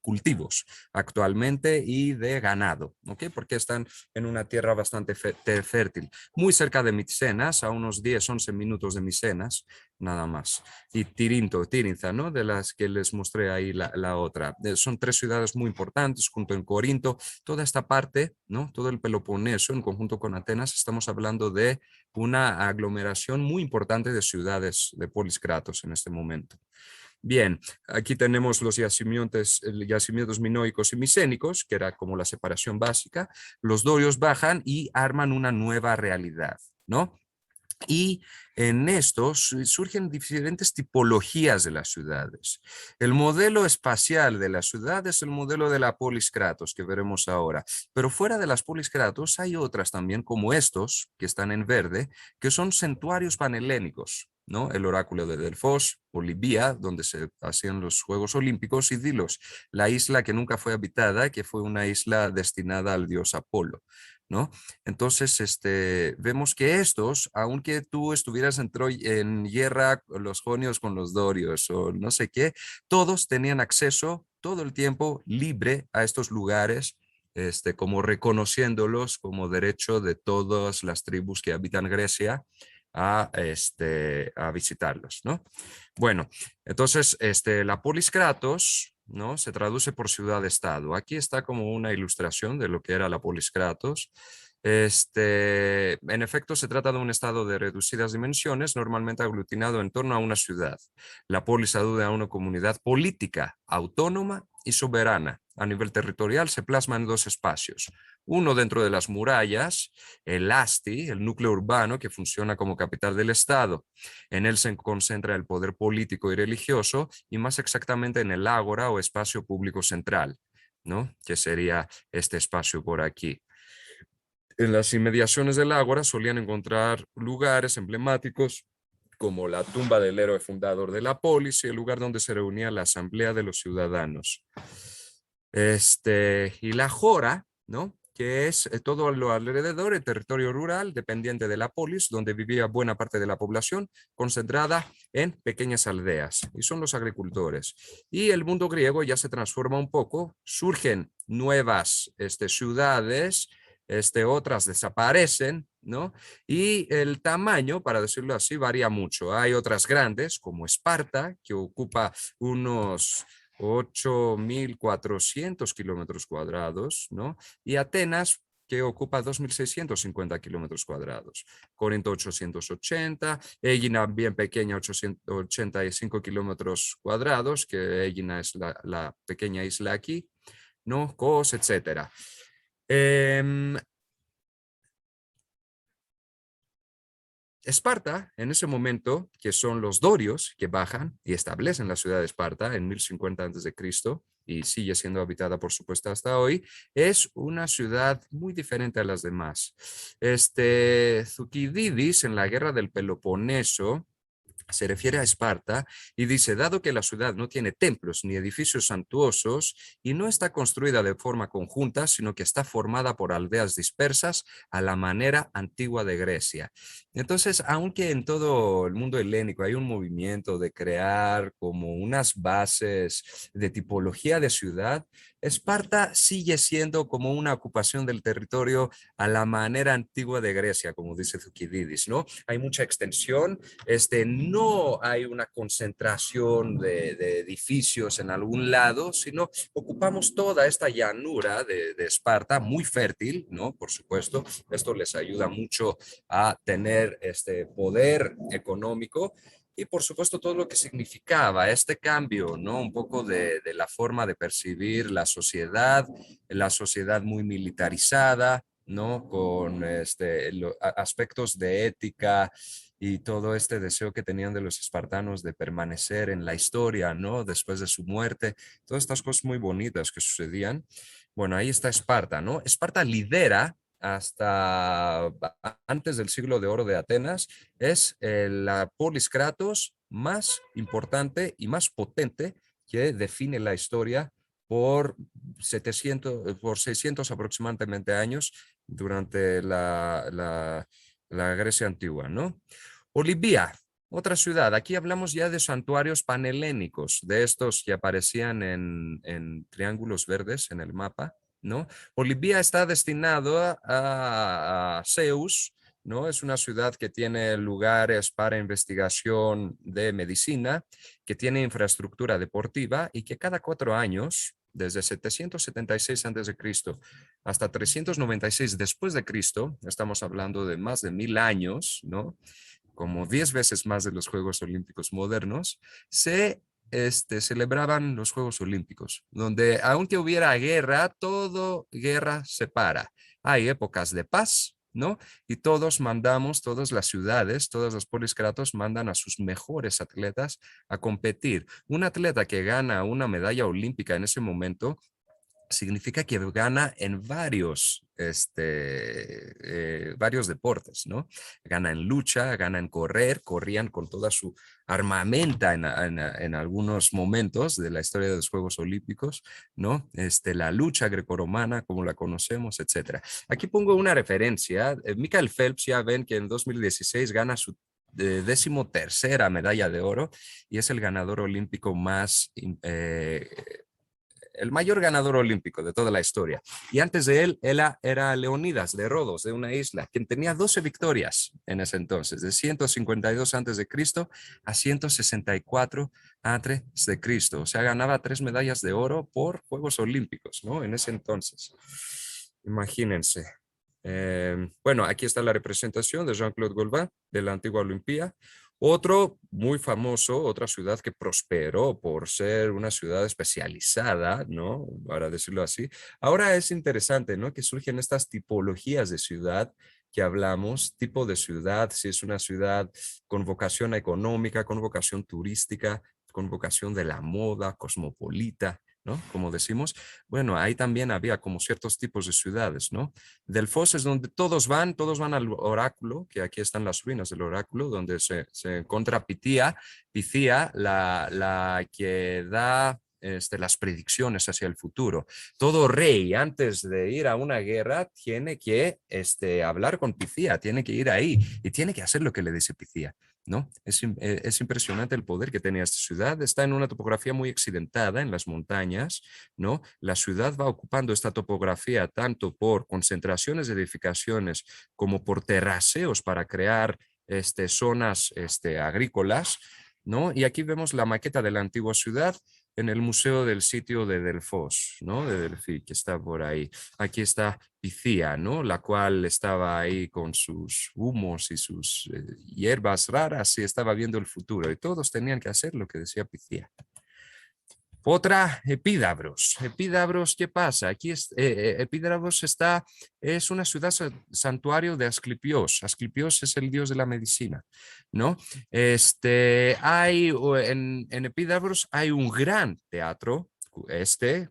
cultivos actualmente y de ganado, ¿ok? Porque están en una tierra bastante fértil, muy cerca de Micenas, a unos 10, 11 minutos de Micenas, nada más. Y Tirinza, ¿no? De las que les mostré ahí la otra. Son tres ciudades muy importantes, junto en Corinto, toda esta parte, ¿no? Todo el Peloponeso en conjunto con Atenas, estamos hablando de una aglomeración muy importante de ciudades de polis kratos en este momento. Bien, aquí tenemos los yacimientos minoicos y micénicos, que era como la separación básica. Los dorios bajan y arman una nueva realidad, ¿no? Y en esto surgen diferentes tipologías de las ciudades. El modelo espacial de la ciudad es el modelo de la polis Kratos que veremos ahora. Pero fuera de las polis Kratos hay otras también como estos que están en verde, que son santuarios panhelénicos, ¿no? El oráculo de Delfos, Olivia, donde se hacían los Juegos Olímpicos, y Dilos, la isla que nunca fue habitada, que fue una isla destinada al dios Apolo, ¿no? Entonces, vemos que estos, aunque tú estuvieras en guerra con los jonios con los dorios o no sé qué, todos tenían acceso todo el tiempo libre a estos lugares, como reconociéndolos como derecho de todas las tribus que habitan Grecia a visitarlos, ¿no? Bueno, entonces, la polis Kratos, ¿no? Se traduce por ciudad-estado. Aquí está como una ilustración de lo que era la polis Kratos. En efecto, se trata de un estado de reducidas dimensiones, normalmente aglutinado en torno a una ciudad. La polis alude a una comunidad política, autónoma y soberana. A nivel territorial se plasma en dos espacios. Uno dentro de las murallas, el Asti, el núcleo urbano que funciona como capital del estado. En él se concentra el poder político y religioso, y más exactamente en el ágora o espacio público central, ¿no? Que sería este espacio por aquí. En las inmediaciones del ágora solían encontrar lugares emblemáticos como la tumba del héroe fundador de la polis y el lugar donde se reunía la asamblea de los ciudadanos. Y la jora, ¿no? Que es todo lo alrededor, el territorio rural dependiente de la polis, donde vivía buena parte de la población, concentrada en pequeñas aldeas, y son los agricultores. Y el mundo griego ya se transforma un poco, surgen nuevas ciudades, otras desaparecen, ¿no? Y el tamaño, para decirlo así, varía mucho. Hay otras grandes, como Esparta, que ocupa unos 8.400 kilómetros cuadrados, ¿no? Y Atenas, que ocupa 2.650 kilómetros cuadrados. Corinto 880, Egina bien pequeña 885 kilómetros cuadrados, que Egina es la pequeña isla aquí, ¿no? Kos, etcétera. Eh, Esparta, en ese momento, que son los dorios que bajan y establecen la ciudad de Esparta en 1050 a.C., y sigue siendo habitada, por supuesto, hasta hoy, es una ciudad muy diferente a las demás. Thucydidis, en la guerra del Peloponeso, se refiere a Esparta y dice, dado que la ciudad no tiene templos ni edificios suntuosos y no está construida de forma conjunta, sino que está formada por aldeas dispersas a la manera antigua de Grecia. Entonces, aunque en todo el mundo helénico hay un movimiento de crear como unas bases de tipología de ciudad, Esparta sigue siendo como una ocupación del territorio a la manera antigua de Grecia, como dice Thucydidis, ¿no? Hay mucha extensión, no hay una concentración de edificios en algún lado, sino ocupamos toda esta llanura de Esparta, muy fértil, ¿no? Por supuesto, esto les ayuda mucho a tener este poder económico y por supuesto todo lo que significaba este cambio, ¿no? Un poco de la forma de percibir la sociedad muy militarizada, ¿no? Con aspectos de ética y todo este deseo que tenían de los espartanos de permanecer en la historia, ¿no? Después de su muerte, todas estas cosas muy bonitas que sucedían. Bueno, ahí está Esparta, ¿no? Esparta lidera hasta antes del siglo de oro de Atenas, es la polis Kratos más importante y más potente que define la historia por 600 aproximadamente años durante la Grecia antigua, ¿no? Olivia, otra ciudad. Aquí hablamos ya de santuarios panhelénicos, de estos que aparecían en triángulos verdes en el mapa, ¿no? Olivia está destinado a Zeus, ¿no? Es una ciudad que tiene lugares para investigación de medicina, que tiene infraestructura deportiva y que cada 4 años, desde 776 a.C. hasta 396 después de Cristo, estamos hablando de más de 1000 años, ¿no? Como 10 veces más de los Juegos Olímpicos modernos, se celebraban los Juegos Olímpicos, donde aunque hubiera guerra, todo guerra se para. Hay épocas de paz ¿no? Y todos mandamos, todas las ciudades, todas las polis kratos mandan a sus mejores atletas a competir. Un atleta que gana una medalla olímpica en ese momento significa que gana en varios deportes, ¿no? Gana en lucha, gana en correr, corrían con toda su armamenta en algunos momentos de la historia de los Juegos Olímpicos, ¿no? La lucha grecorromana, como la conocemos, etcétera. Aquí pongo una referencia. Michael Phelps, ya ven que en 2016 gana su 13ª medalla de oro y es el ganador olímpico más el mayor ganador olímpico de toda la historia. Y antes de él, era Leonidas de Rodos, de una isla, quien tenía 12 victorias en ese entonces, de 152 antes de Cristo a 164 antes de Cristo. O sea, ganaba 3 medallas de oro por Juegos Olímpicos, ¿no? En ese entonces. Imagínense. Bueno, aquí está la representación de Jean-Claude Golbin de la antigua Olimpía. Otro muy famoso, otra ciudad que prosperó por ser una ciudad especializada, ¿no? Para decirlo así. Ahora es interesante, ¿no? Que surgen estas tipologías de ciudad que hablamos, tipo de ciudad, si es una ciudad con vocación económica, con vocación turística, con vocación de la moda, cosmopolita, ¿no? Como decimos, bueno, ahí también había como ciertos tipos de ciudades, ¿no? Delfos es donde todos van al oráculo, que aquí están las ruinas del oráculo, donde se encuentra Pithía, la que da las predicciones hacia el futuro. Todo rey, antes de ir a una guerra, tiene que hablar con Pithía, tiene que ir ahí y tiene que hacer lo que le dice Pithía, ¿no? Es impresionante el poder que tenía esta ciudad. Está en una topografía muy accidentada en las montañas, ¿no? La ciudad va ocupando esta topografía tanto por concentraciones de edificaciones como por terraceos para crear zonas agrícolas, ¿no? Y aquí vemos la maqueta de la antigua ciudad en el Museo del Sitio de Delfos, ¿no? De Delphi, que está por ahí. Aquí está Pithía, ¿no? La cual estaba ahí con sus humos y sus hierbas raras y estaba viendo el futuro. Y todos tenían que hacer lo que decía Pithía. Otra, Epidavros. Epidavros, ¿qué pasa? Aquí Epidavros es una ciudad santuario de Asclepios. Asclepios es el dios de la medicina, ¿no? En Epidavros hay un gran teatro,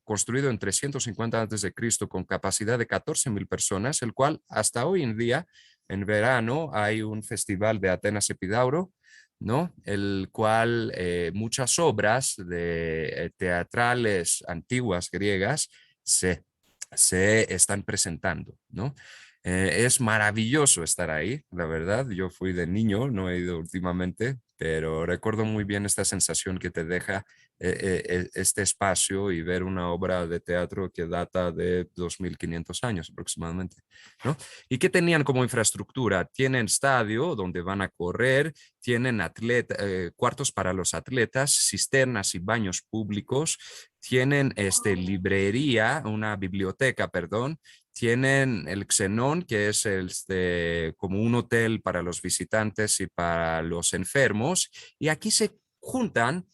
construido en 350 a.C. con capacidad de 14,000 personas, el cual hasta hoy en día, en verano, hay un festival de Atenas Epidauro, ¿no? El cual muchas obras teatrales antiguas griegas se están presentando, ¿no? Es maravilloso estar ahí, la verdad. Yo fui de niño, no he ido últimamente, pero recuerdo muy bien esta sensación que te deja este espacio y ver una obra de teatro que data de 2500 años aproximadamente, ¿no? ¿Y qué tenían como infraestructura? Tienen estadio donde van a correr, tienen cuartos para los atletas, cisternas y baños públicos, tienen librería, una biblioteca, perdón, tienen el Xenón, que es como un hotel para los visitantes y para los enfermos, y aquí se juntan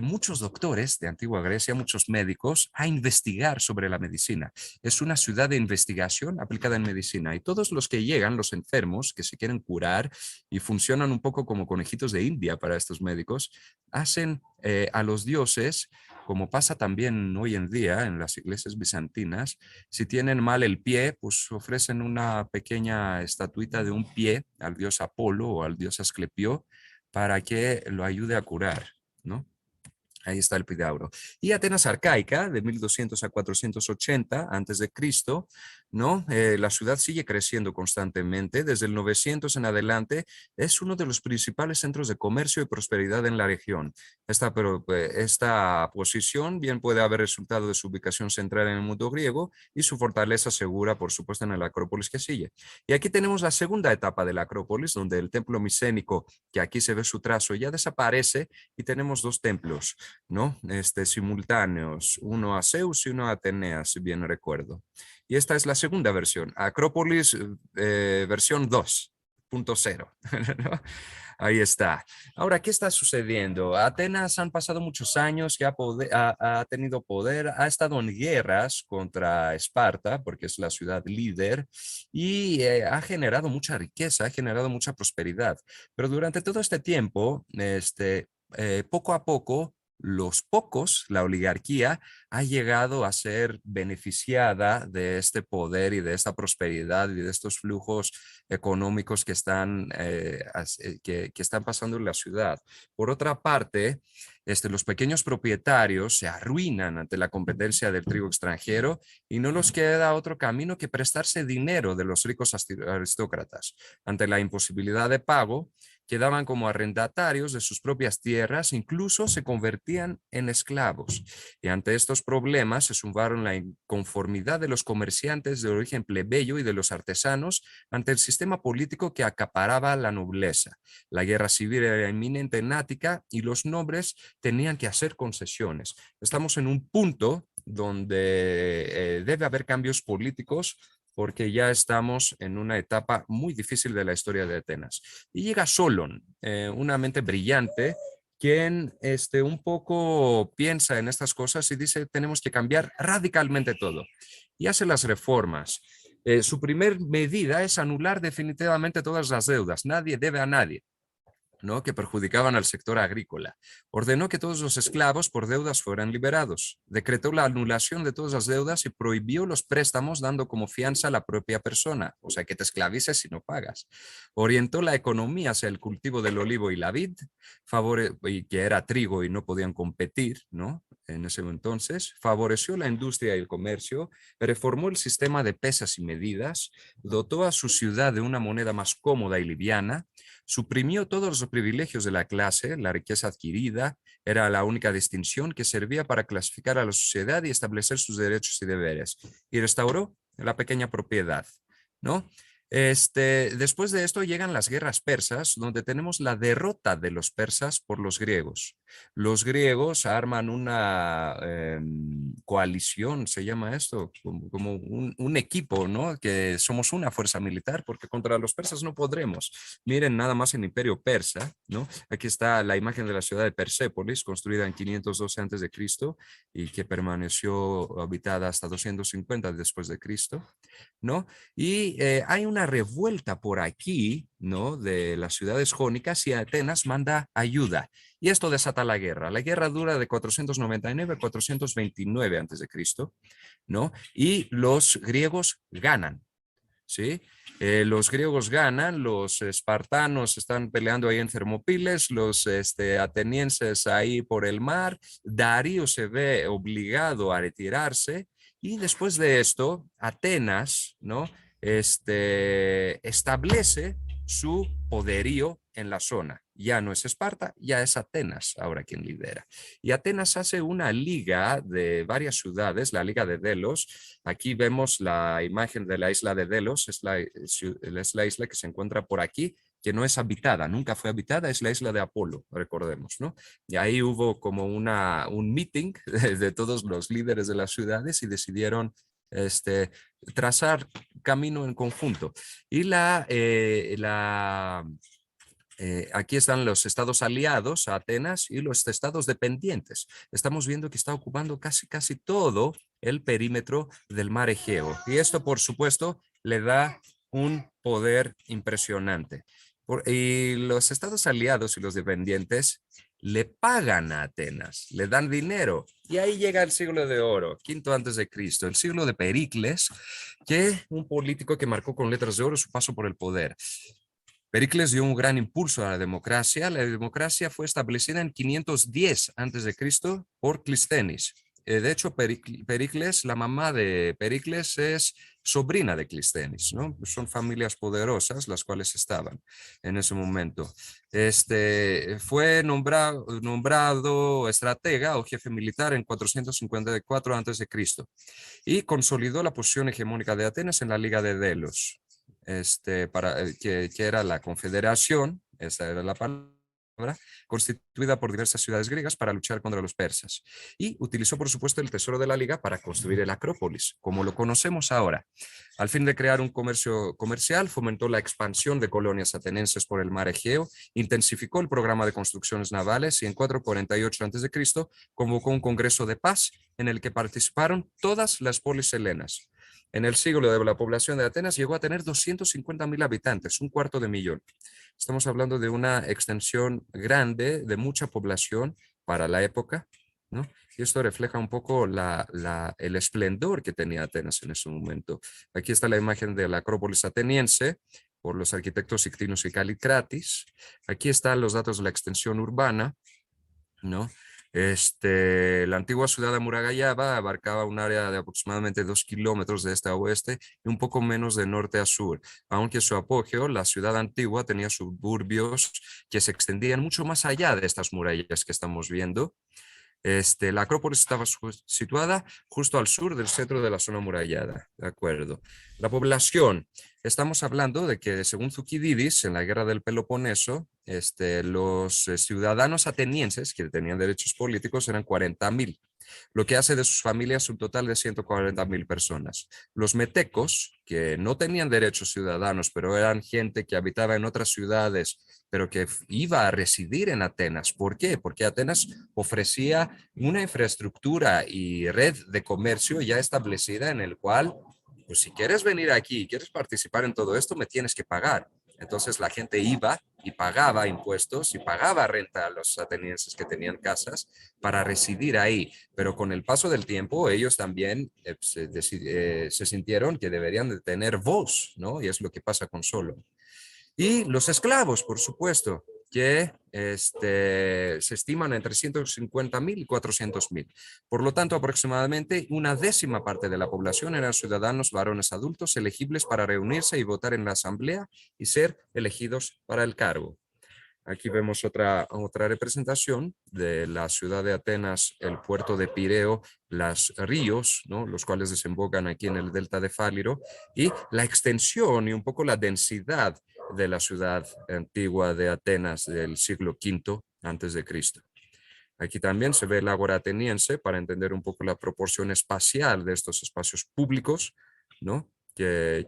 muchos doctores de antigua Grecia, muchos médicos, a investigar sobre la medicina. Es una ciudad de investigación aplicada en medicina y todos los que llegan, los enfermos que se quieren curar y funcionan un poco como conejitos de India para estos médicos, hacen a los dioses, como pasa también hoy en día en las iglesias bizantinas, si tienen mal el pie, pues ofrecen una pequeña estatuita de un pie al dios Apolo o al dios Asclepio para que lo ayude a curar, ¿no? Ahí está el Pidauro. Y Atenas arcaica, de 1200 a 480 antes de Cristo, ¿no? La ciudad sigue creciendo constantemente. Desde el 900 en adelante es uno de los principales centros de comercio y prosperidad en la región. Esta posición bien puede haber resultado de su ubicación central en el mundo griego y su fortaleza segura, por supuesto, en la Acrópolis que sigue. Y aquí tenemos la segunda etapa de la Acrópolis, donde el templo micénico, que aquí se ve su trazo, ya desaparece y tenemos dos templos, ¿no? Simultáneos, uno a Zeus y uno a Atenea, si bien recuerdo. Y esta es la segunda versión, Acrópolis versión 2. 2.0. ¿no? Ahí está. Ahora, ¿qué está sucediendo? Atenas han pasado muchos años que ha tenido poder, ha estado en guerras contra Esparta, porque es la ciudad líder, y ha generado mucha riqueza, ha generado mucha prosperidad. Pero durante todo este tiempo, poco a poco, los pocos, la oligarquía, ha llegado a ser beneficiada de este poder y de esta prosperidad y de estos flujos económicos que están pasando en la ciudad. Por otra parte, los pequeños propietarios se arruinan ante la competencia del trigo extranjero y no les queda otro camino que prestarse dinero de los ricos aristócratas. Ante la imposibilidad de pago, quedaban como arrendatarios de sus propias tierras, incluso se convertían en esclavos. Y ante estos problemas se sumaron la inconformidad de los comerciantes de origen plebeyo y de los artesanos ante el sistema político que acaparaba la nobleza. La guerra civil era inminente en Ática y los nobles tenían que hacer concesiones. Estamos en un punto donde debe haber cambios políticos porque ya estamos en una etapa muy difícil de la historia de Atenas. Y llega Solon, una mente brillante, quien un poco piensa en estas cosas y dice, tenemos que cambiar radicalmente todo. Y hace las reformas. Su primer medida es anular definitivamente todas las deudas. Nadie debe a nadie. ¿no? que perjudicaban al sector agrícola. Ordenó que todos los esclavos por deudas fueran liberados. Decretó la anulación de todas las deudas y prohibió los préstamos dando como fianza a la propia persona, o sea, que te esclavices si no pagas. Orientó la economía hacia el cultivo del olivo y la vid, y que era trigo y no podían competir, ¿no? En ese entonces, favoreció la industria y el comercio, reformó el sistema de pesas y medidas, dotó a su ciudad de una moneda más cómoda y liviana, suprimió todos los privilegios de la clase, la riqueza adquirida era la única distinción que servía para clasificar a la sociedad y establecer sus derechos y deberes, y restauró la pequeña propiedad, ¿no? Después de esto llegan las guerras persas, donde tenemos la derrota de los persas por los griegos. Los griegos arman una coalición, se llama esto, como un equipo, ¿no? Que somos una fuerza militar, porque contra los persas no podremos. Miren nada más el imperio persa, ¿no? Aquí está la imagen de la ciudad de Persépolis, construida en 512 a.C. y que permaneció habitada hasta 250 después de Cristo, ¿no? Y hay una revuelta por aquí, ¿no? De las ciudades jónicas y Atenas manda ayuda. Y esto desata la guerra. La guerra dura de 499 a 429 antes de Cristo, ¿no? Y los griegos ganan. ¿Sí? Los griegos ganan, los espartanos están peleando ahí en Termópiles, los atenienses ahí por el mar, Darío se ve obligado a retirarse y después de esto, Atenas, ¿no? Establece su poderío en la zona. Ya no es Esparta, ya es Atenas ahora quien lidera. Y Atenas hace una liga de varias ciudades, la Liga de Delos. Aquí vemos la imagen de la isla de Delos, es la isla que se encuentra por aquí, que no es habitada, nunca fue habitada, es la isla de Apolo, recordemos, ¿no? Y ahí hubo como un meeting de todos los líderes de las ciudades y decidieron trazar camino en conjunto. Y aquí están los estados aliados a Atenas y los estados dependientes. Estamos viendo que está ocupando casi todo el perímetro del mar Egeo. Y esto, por supuesto, le da un poder impresionante. Y los estados aliados y los dependientes le pagan a Atenas, le dan dinero. Y ahí llega el siglo de oro, quinto antes de Cristo, el siglo de Pericles, que un político que marcó con letras de oro su paso por el poder. Pericles dio un gran impulso a la democracia. La democracia fue establecida en 510 a.C. por Clístenes. De hecho, Pericles, la mamá de Pericles es sobrina de Clístenes, ¿no? Son familias poderosas las cuales estaban en ese momento. Fue nombrado estratega o jefe militar en 454 a.C. y consolidó la posición hegemónica de Atenas en la Liga de Delos, que era la confederación, esa era la palabra constituida por diversas ciudades griegas para luchar contra los persas. Y utilizó, por supuesto, el tesoro de la liga para construir el Acrópolis, como lo conocemos ahora. Al fin de crear un comercio comercial, fomentó la expansión de colonias atenienses por el mar Egeo, intensificó el programa de construcciones navales y en 448 a.C. convocó un congreso de paz en el que participaron todas las polis helenas. En el siglo de la población de Atenas llegó a tener 250.000 habitantes, un cuarto de millón. Estamos hablando de una extensión grande de mucha población para la época, ¿no? Y esto refleja un poco el esplendor que tenía Atenas en ese momento. Aquí está la imagen de la Acrópolis ateniense por los arquitectos Ictinus y Callicratis. Aquí están los datos de la extensión urbana, ¿no? La antigua ciudad amurallada abarcaba un área de aproximadamente 2 kilómetros de este a oeste y un poco menos de norte a sur, aunque su apogeo, la ciudad antigua, tenía suburbios que se extendían mucho más allá de estas murallas que estamos viendo. La Acrópolis estaba situada justo al sur del centro de la zona amurallada, ¿de acuerdo? La población, estamos hablando de que según Thucydidis, en la guerra del Peloponeso, los ciudadanos atenienses que tenían derechos políticos eran 40.000, lo que hace de sus familias un total de 140.000 personas. Los metecos, que no tenían derechos ciudadanos, pero eran gente que habitaba en otras ciudades, pero que iba a residir en Atenas. ¿Por qué? Porque Atenas ofrecía una infraestructura y red de comercio ya establecida en el cual, pues si quieres venir aquí y quieres participar en todo esto, me tienes que pagar. Entonces la gente iba y pagaba impuestos y pagaba renta a los atenienses que tenían casas para residir ahí. Pero con el paso del tiempo, ellos también se sintieron que deberían de tener voz, ¿no? Y es lo que pasa con Solon. Y los esclavos, por supuesto, que se estiman entre 150.000 y 400.000. Por lo tanto, aproximadamente una décima parte de la población eran ciudadanos varones adultos elegibles para reunirse y votar en la asamblea y ser elegidos para el cargo. Aquí vemos otra representación de la ciudad de Atenas, el puerto de Pireo, los ríos, ¿no? Los cuales desembocan aquí en el delta de Fáliro, y la extensión y un poco la densidad de la ciudad antigua de Atenas del siglo V antes de Cristo. Aquí también se ve el ágora ateniense para entender un poco la proporción espacial de estos espacios públicos, ¿no? Que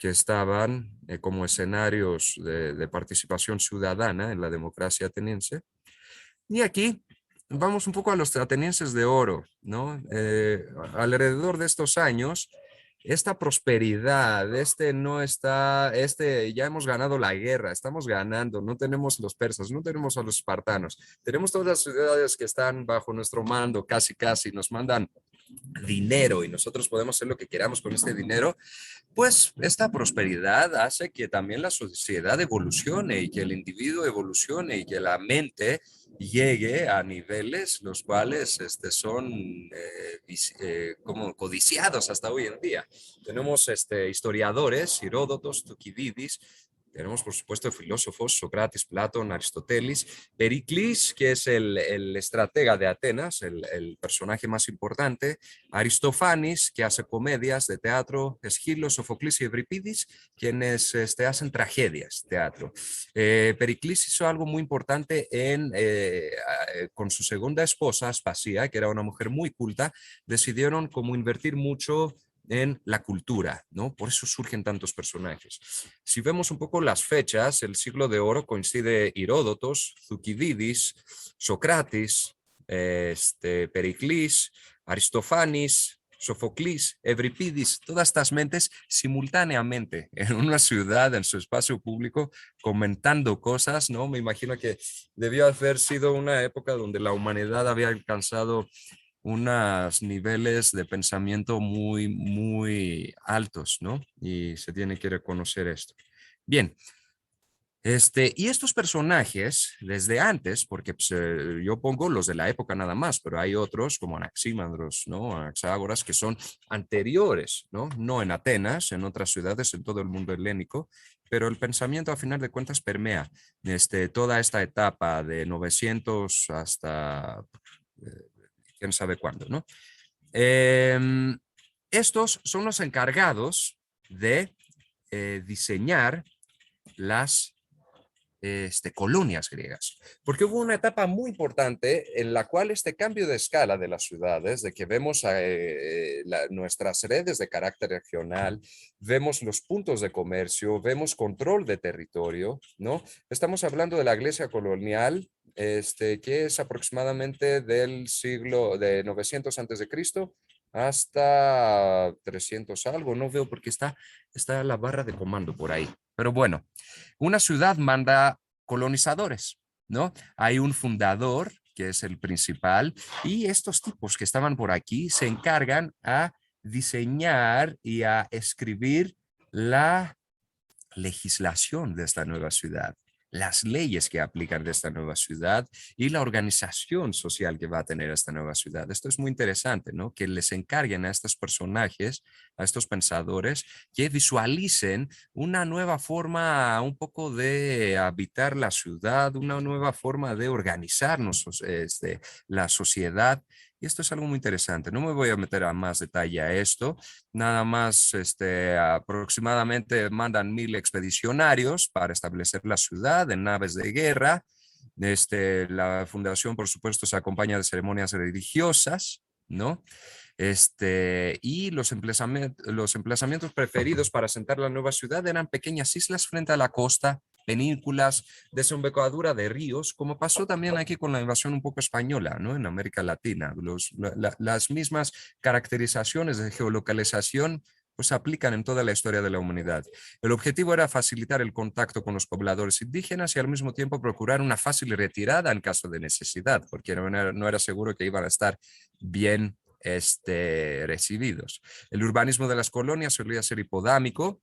estaban como escenarios de participación ciudadana en la democracia ateniense. Y aquí vamos un poco a los atenienses de oro, ¿no? Alrededor de estos años, esta prosperidad, ya hemos ganado la guerra, estamos ganando, no tenemos los persas, no tenemos a los espartanos, tenemos todas las ciudades que están bajo nuestro mando, casi, casi, nos mandan dinero y nosotros podemos hacer lo que queramos con este dinero, pues esta prosperidad hace que también la sociedad evolucione y que el individuo evolucione y que la mente llegue a niveles los cuales son como codiciados hasta hoy en día. Tenemos historiadores, Heródotos, Tucídides, tenemos, por supuesto, filósofos, Sócrates, Platón, Aristóteles, Pericles, que es el estratega de Atenas, el personaje más importante, Aristófanes, que hace comedias de teatro, Esquilo, Sofocles y Eurípides, quienes hacen tragedias, teatro. Pericles hizo algo muy importante con su segunda esposa, Aspasia, que era una mujer muy culta, decidieron como invertir mucho en la cultura, ¿no? Por eso surgen tantos personajes. Si vemos un poco las fechas, el siglo de oro coincide Heródotos, Thucydidis, Sócrates, Pericles, Aristófanes, Sofocles, Eurípides, todas estas mentes simultáneamente en una ciudad, en su espacio público, comentando cosas, ¿no? Me imagino que debió haber sido una época donde la humanidad había alcanzado unos niveles de pensamiento muy, muy altos, ¿no? Y se tiene que reconocer esto. Bien, y estos personajes, desde antes, porque pues, yo pongo los de la época nada más, pero hay otros como Anaxímandros, ¿no? Anaxágoras, que son anteriores, ¿no? No en Atenas, en otras ciudades, en todo el mundo helénico, pero el pensamiento a final de cuentas permea toda esta etapa de 900 hasta quién sabe cuándo, ¿no? Estos son los encargados de diseñar las colonias griegas, porque hubo una etapa muy importante en la cual este cambio de escala de las ciudades, de que vemos nuestras redes de carácter regional, vemos los puntos de comercio, vemos control de territorio, ¿no? Estamos hablando de la iglesia colonial, que es aproximadamente del siglo de 900 antes de Cristo hasta 300 algo, no veo porque está la barra de comando por ahí. Pero bueno, una ciudad manda colonizadores, ¿no? Hay un fundador, que es el principal, y estos tipos que estaban por aquí se encargan a diseñar y a escribir la legislación de esta nueva ciudad, las leyes que aplican de esta nueva ciudad y la organización social que va a tener esta nueva ciudad. Esto es muy interesante, ¿no? Que les encarguen a estos personajes, a estos pensadores, que visualicen una nueva forma un poco de habitar la ciudad, una nueva forma de organizarnos, la sociedad. Y esto es algo muy interesante. No me voy a meter a más detalle a esto. Nada más, aproximadamente mandan 1000 expedicionarios para establecer la ciudad en naves de guerra. La fundación, por supuesto, se acompaña de ceremonias religiosas, ¿no? Y los emplazamientos preferidos para asentar la nueva ciudad eran pequeñas islas frente a la costa, penínculas, desembocadura de ríos, como pasó también aquí con la invasión un poco española, ¿no? En América Latina. Las mismas caracterizaciones de geolocalización pues se aplican en toda la historia de la humanidad. El objetivo era facilitar el contacto con los pobladores indígenas y al mismo tiempo procurar una fácil retirada en caso de necesidad, porque no era seguro que iban a estar bien recibidos. El urbanismo de las colonias solía ser hipodámico,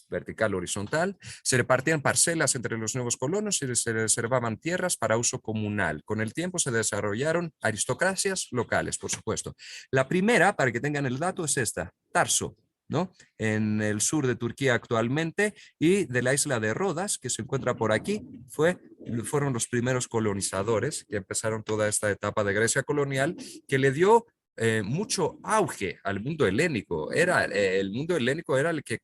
vertical, horizontal, se repartían parcelas entre los nuevos colonos y se reservaban tierras para uso comunal. Con el tiempo se desarrollaron aristocracias locales, por supuesto. La primera, para que tengan el dato, es esta, Tarso, ¿no? En el sur de Turquía actualmente y de la isla de Rodas, que se encuentra por aquí, fueron los primeros colonizadores que empezaron toda esta etapa de Grecia colonial, que le dio mucho auge al mundo helénico. El mundo helénico era el que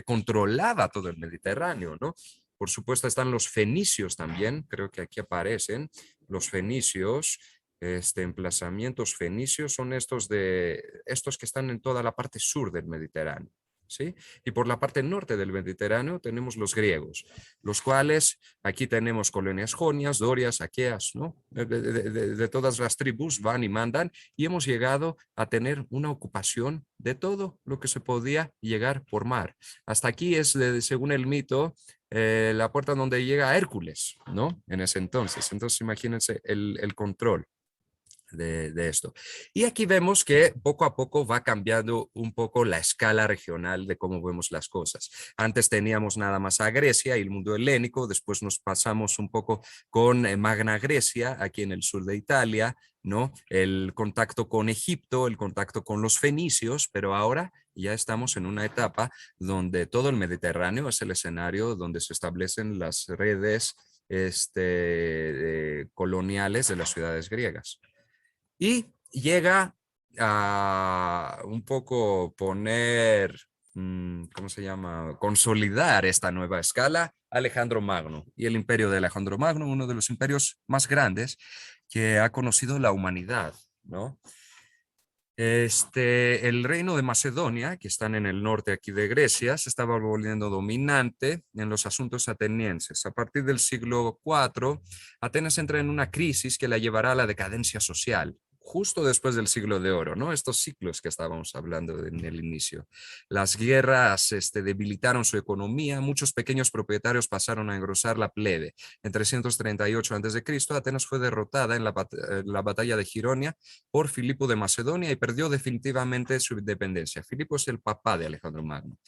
controlaba todo el Mediterráneo, ¿no? Por supuesto están los fenicios también, creo que aquí aparecen los fenicios. Emplazamientos fenicios son estos que están en toda la parte sur del Mediterráneo. ¿Sí? Y por la parte norte del Mediterráneo tenemos los griegos, los cuales aquí tenemos colonias jonias, dorias, aqueas, ¿no? De todas las tribus van y mandan y hemos llegado a tener una ocupación de todo lo que se podía llegar por mar. Hasta aquí es, según el mito, la puerta donde llega Hércules, ¿no? En ese entonces. Entonces imagínense el control de esto. Y aquí vemos que poco a poco va cambiando un poco la escala regional de cómo vemos las cosas. Antes teníamos nada más a Grecia y el mundo helénico, después nos pasamos un poco con Magna Grecia, aquí en el sur de Italia, ¿no? El contacto con Egipto, el contacto con los fenicios, pero ahora ya estamos en una etapa donde todo el Mediterráneo es el escenario donde se establecen las redes coloniales de las ciudades griegas. Y llega a un poco poner, ¿cómo se llama? Consolidar esta nueva escala Alejandro Magno. Y el imperio de Alejandro Magno, uno de los imperios más grandes que ha conocido la humanidad, ¿no? El reino de Macedonia, que están en el norte aquí de Grecia, se estaba volviendo dominante en los asuntos atenienses. A partir del siglo IV, Atenas entra en una crisis que la llevará a la decadencia social, justo después del siglo de oro, ¿no? Estos ciclos que estábamos hablando en el inicio. Las guerras debilitaron su economía, muchos pequeños propietarios pasaron a engrosar la plebe. En 338 a.C., Atenas fue derrotada en la batalla de Gironia por Filipo de Macedonia y perdió definitivamente su independencia. Filipo es el papá de Alejandro Magno.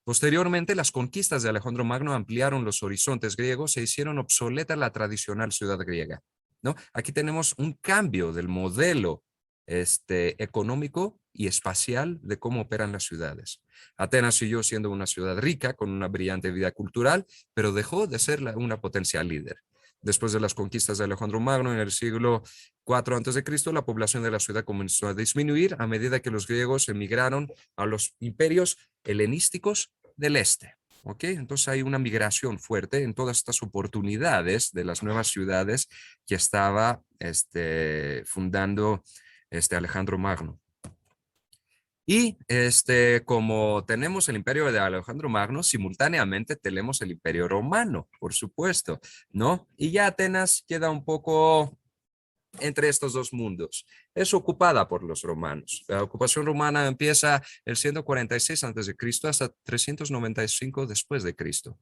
Posteriormente, las conquistas de Alejandro Magno ampliaron los horizontes griegos e hicieron obsoleta la tradicional ciudad griega, ¿no? Aquí tenemos un cambio del modelo económico y espacial de cómo operan las ciudades. Atenas siguió siendo una ciudad rica, con una brillante vida cultural, pero dejó de ser una potencia líder. Después de las conquistas de Alejandro Magno en el siglo IV a.C., la población de la ciudad comenzó a disminuir a medida que los griegos emigraron a los imperios helenísticos del este. ¿Ok? Entonces hay una migración fuerte en todas estas oportunidades de las nuevas ciudades que estaba fundando Alejandro Magno. Y como tenemos el imperio de Alejandro Magno, simultáneamente tenemos el imperio romano, por supuesto, ¿no? Y ya Atenas queda un poco entre estos dos mundos. Es ocupada por los romanos. La ocupación romana empieza el 146 a.C. hasta 395 después de Cristo.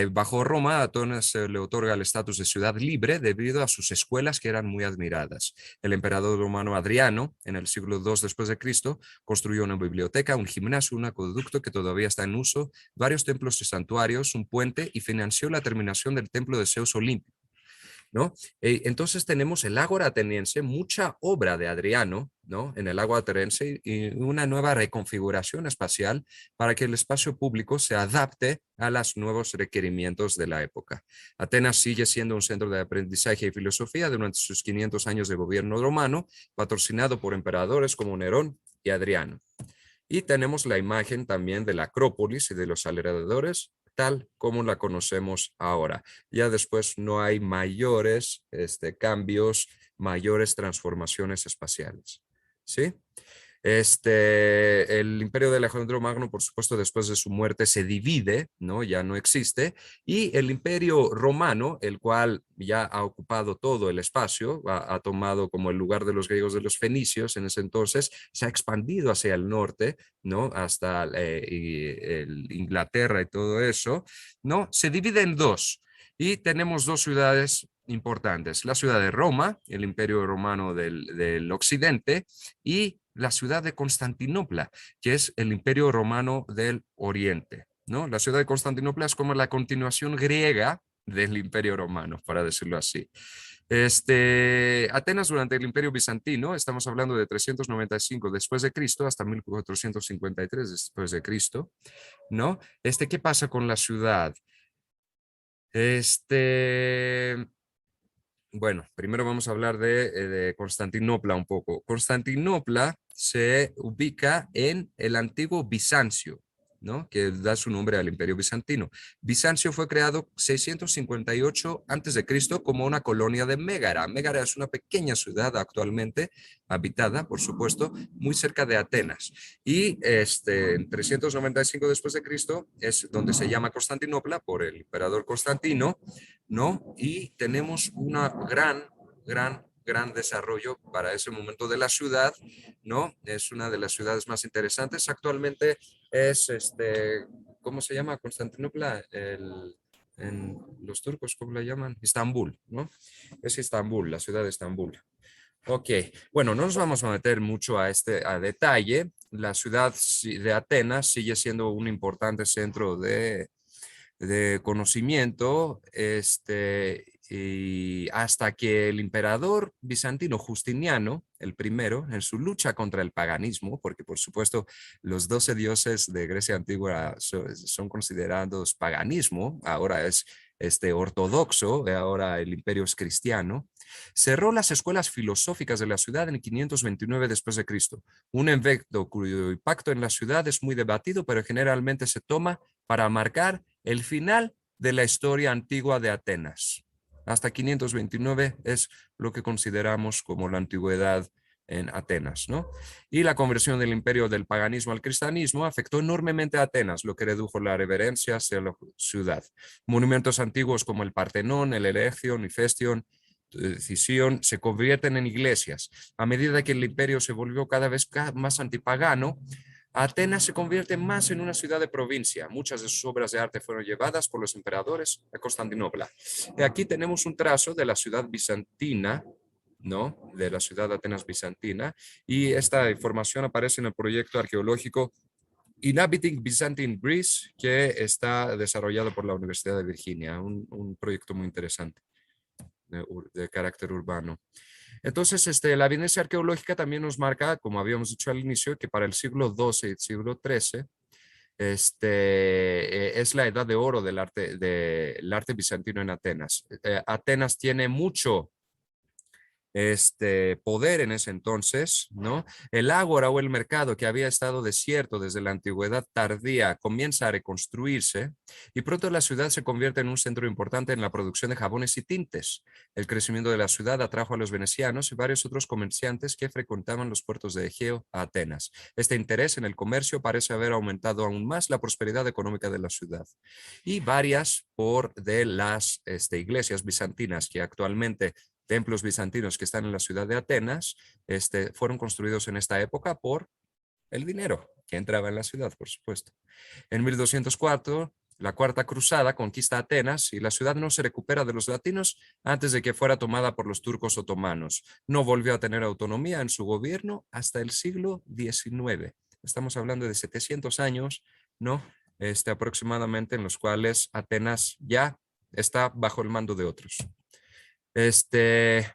Bajo Roma, a Atenas se le otorga el estatus de ciudad libre debido a sus escuelas que eran muy admiradas. El emperador romano Adriano, en el siglo II después de Cristo, construyó una biblioteca, un gimnasio, un acueducto que todavía está en uso, varios templos y santuarios, un puente y financió la terminación del templo de Zeus Olímpico, ¿no? Entonces tenemos el Ágora ateniense, mucha obra de Adriano, ¿no? En el Ágora ateniense y una nueva reconfiguración espacial para que el espacio público se adapte a los nuevos requerimientos de la época. Atenas sigue siendo un centro de aprendizaje y filosofía durante sus 500 años de gobierno romano, patrocinado por emperadores como Nerón y Adriano. Y tenemos la imagen también de la Acrópolis y de los alrededores, tal como la conocemos ahora. Ya después no hay mayores cambios, mayores transformaciones espaciales. ¿Sí? El imperio de Alejandro Magno, por supuesto, después de su muerte se divide, ¿no? Ya no existe. Y el imperio romano, el cual ya ha ocupado todo el espacio, ha tomado como el lugar de los griegos, de los fenicios en ese entonces, se ha expandido hacia el norte, ¿no? Hasta Inglaterra y todo eso, ¿no? Se divide en dos. Y tenemos dos ciudades importantes, la ciudad de Roma, el imperio romano del occidente, y la ciudad de Constantinopla, que es el imperio romano del oriente, ¿no? La ciudad de Constantinopla es como la continuación griega del imperio romano, para decirlo así. Atenas durante el imperio bizantino, estamos hablando de 395 después de Cristo hasta 1453 después de Cristo, ¿no? ¿Qué pasa con la ciudad? Bueno, primero vamos a hablar de Constantinopla un poco. Constantinopla se ubica en el antiguo Bizancio, ¿no? Que da su nombre al Imperio Bizantino. Bizancio fue creado 658 a.C. como una colonia de Mégara. Mégara es una pequeña ciudad actualmente habitada, por supuesto, muy cerca de Atenas. Y en 395 después de Cristo es donde se llama Constantinopla por el emperador Constantino, ¿no? Y tenemos una gran desarrollo para ese momento de la ciudad, ¿no? Es una de las ciudades más interesantes. Actualmente es, ¿cómo se llama Constantinopla? En los turcos, ¿cómo la llaman? Estambul, ¿no? Es Estambul, la ciudad de Estambul. Ok, bueno, no nos vamos a meter mucho a detalle. La ciudad de Atenas sigue siendo un importante centro de conocimiento, y hasta que el emperador bizantino Justiniano, el primero, en su lucha contra el paganismo, porque por supuesto los 12 dioses de Grecia antigua son considerados paganismo, ahora es ortodoxo, ahora el imperio es cristiano, cerró las escuelas filosóficas de la ciudad en 529 después de Cristo, un evento cuyo impacto en la ciudad es muy debatido, pero generalmente se toma para marcar el final de la historia antigua de Atenas. Hasta 529 es lo que consideramos como la antigüedad en Atenas, ¿no? Y la conversión del imperio del paganismo al cristianismo afectó enormemente a Atenas, lo que redujo la reverencia hacia la ciudad. Monumentos antiguos como el Partenón, el Elegion, Ifestion, Cisión, se convierten en iglesias. A medida que el imperio se volvió cada vez más antipagano, Atenas se convierte más en una ciudad de provincia. Muchas de sus obras de arte fueron llevadas por los emperadores a Constantinopla. Y aquí tenemos un trazo de la ciudad bizantina, ¿no? De la ciudad de Atenas bizantina. Y esta información aparece en el proyecto arqueológico Inhabiting Byzantine Greece, que está desarrollado por la Universidad de Virginia. Un proyecto muy interesante de carácter urbano. Entonces, la evidencia arqueológica también nos marca, como habíamos dicho al inicio, que para el siglo XII y el siglo XIII es la edad de oro del arte bizantino en Atenas. Atenas tiene mucho poder en ese entonces, ¿no? El ágora o el mercado que había estado desierto desde la antigüedad tardía comienza a reconstruirse y pronto la ciudad se convierte en un centro importante en la producción de jabones y tintes. El crecimiento de la ciudad atrajo a los venecianos y varios otros comerciantes que frecuentaban los puertos de Egeo a Atenas. Este interés en el comercio parece haber aumentado aún más la prosperidad económica de la ciudad. Y varias de las iglesias bizantinas que actualmente templos bizantinos que están en la ciudad de Atenas, fueron construidos en esta época por el dinero que entraba en la ciudad, por supuesto. En 1204, la Cuarta Cruzada conquista Atenas y la ciudad no se recupera de los latinos antes de que fuera tomada por los turcos otomanos. No volvió a tener autonomía en su gobierno hasta el siglo XIX. Estamos hablando de 700 años, ¿no? Aproximadamente en los cuales Atenas ya está bajo el mando de otros.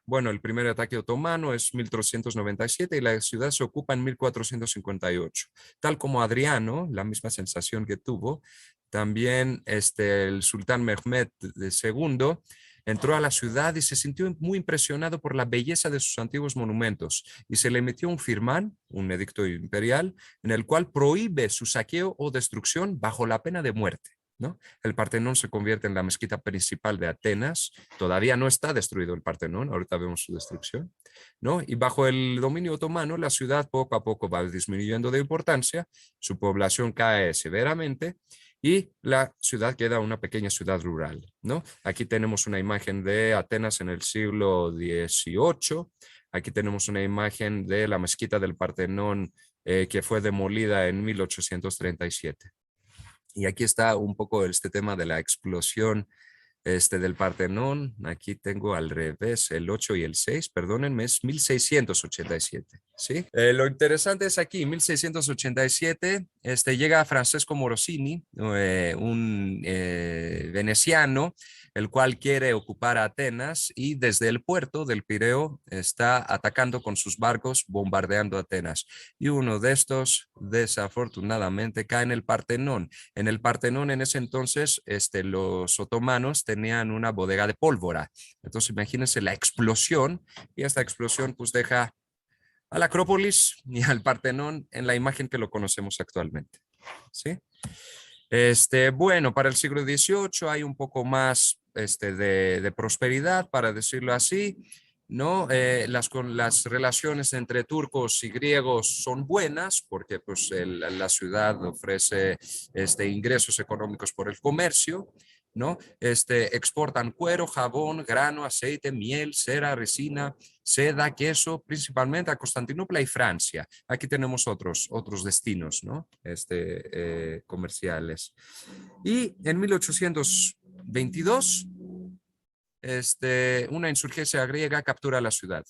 Bueno, el primer ataque otomano es 1397 y la ciudad se ocupa en 1458. Tal como Adriano, la misma sensación que tuvo, también el sultán Mehmed II entró a la ciudad y se sintió muy impresionado por la belleza de sus antiguos monumentos y se le emitió un firmán, un edicto imperial, en el cual prohíbe su saqueo o destrucción bajo la pena de muerte, ¿no? El Partenón se convierte en la mezquita principal de Atenas. Todavía no está destruido el Partenón, ahorita vemos su destrucción, ¿no? Y bajo el dominio otomano, la ciudad poco a poco va disminuyendo de importancia, su población cae severamente y la ciudad queda una pequeña ciudad rural, ¿no? Aquí tenemos una imagen de Atenas en el siglo XVIII. Aquí tenemos una imagen de la mezquita del Partenón que fue demolida en 1837. Y aquí está un poco este tema de la explosión del Partenón. Aquí tengo al revés el 8 y el 6, perdónenme, es 1687, ¿sí? Lo interesante es aquí, 1687, llega Francesco Morosini, un veneciano, el cual quiere ocupar Atenas y desde el puerto del Pireo está atacando con sus barcos, bombardeando Atenas. Y uno de estos, desafortunadamente, cae en el Partenón. En el Partenón en ese entonces, los otomanos tenían una bodega de pólvora. Entonces, imagínense la explosión y esta explosión pues deja a la Acrópolis y al Partenón en la imagen que lo conocemos actualmente. ¿Sí? Bueno, para el siglo XVIII hay un poco más de prosperidad, para decirlo así, ¿no? Las relaciones entre turcos y griegos son buenas porque pues, la ciudad ofrece ingresos económicos por el comercio, ¿no? Exportan cuero, jabón, grano, aceite, miel, cera, resina, seda, queso, principalmente a Constantinopla y Francia. Aquí tenemos otros destinos, ¿no? Comerciales. Y en 1822, una insurgencia griega captura la ciudad.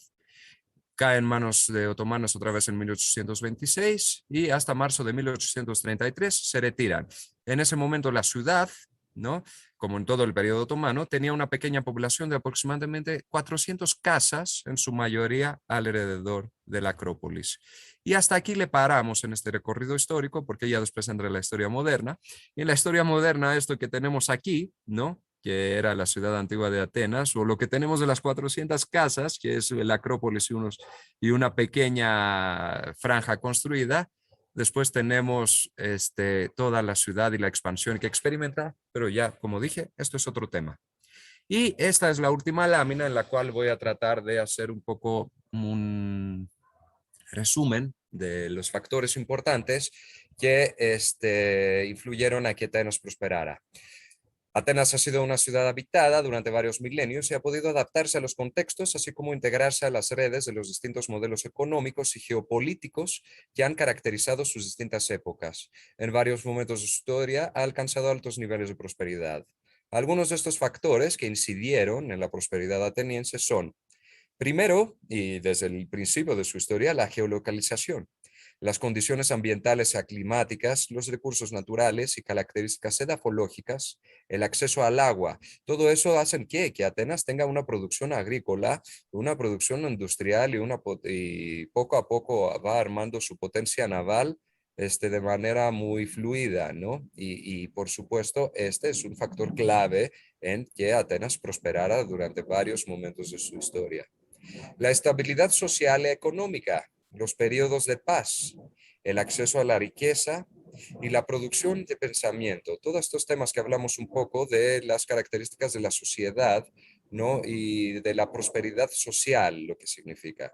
Cae en manos de otomanos otra vez en 1826 y hasta marzo de 1833 se retiran. En ese momento la ciudad, ¿no? Como en todo el periodo otomano, tenía una pequeña población de aproximadamente 400 casas, en su mayoría alrededor de la Acrópolis. Y hasta aquí le paramos en este recorrido histórico, porque ya después entra la historia moderna. Y en la historia moderna, esto que tenemos aquí, ¿no? Que era la ciudad antigua de Atenas, o lo que tenemos de las 400 casas, que es la Acrópolis y una pequeña franja construida. Después tenemos toda la ciudad y la expansión que experimenta, pero ya, como dije, esto es otro tema. Y esta es la última lámina en la cual voy a tratar de hacer un poco un resumen de los factores importantes que influyeron a que Atenas prosperara. Atenas ha sido una ciudad habitada durante varios milenios y ha podido adaptarse a los contextos, así como integrarse a las redes de los distintos modelos económicos y geopolíticos que han caracterizado sus distintas épocas. En varios momentos de su historia ha alcanzado altos niveles de prosperidad. Algunos de estos factores que incidieron en la prosperidad ateniense son: primero, y desde el principio de su historia, la geolocalización. Las condiciones ambientales y climáticas, los recursos naturales y características edafológicas, el acceso al agua, todo eso hacen que Atenas tenga una producción agrícola, una producción industrial y poco a poco va armando su potencia naval de manera muy fluida, ¿no? Y por supuesto, este es un factor clave en que Atenas prosperara durante varios momentos de su historia. La estabilidad social y económica, los periodos de paz, el acceso a la riqueza y la producción de pensamiento. Todos estos temas que hablamos un poco de las características de la sociedad, ¿no? Y de la prosperidad social, lo que significa.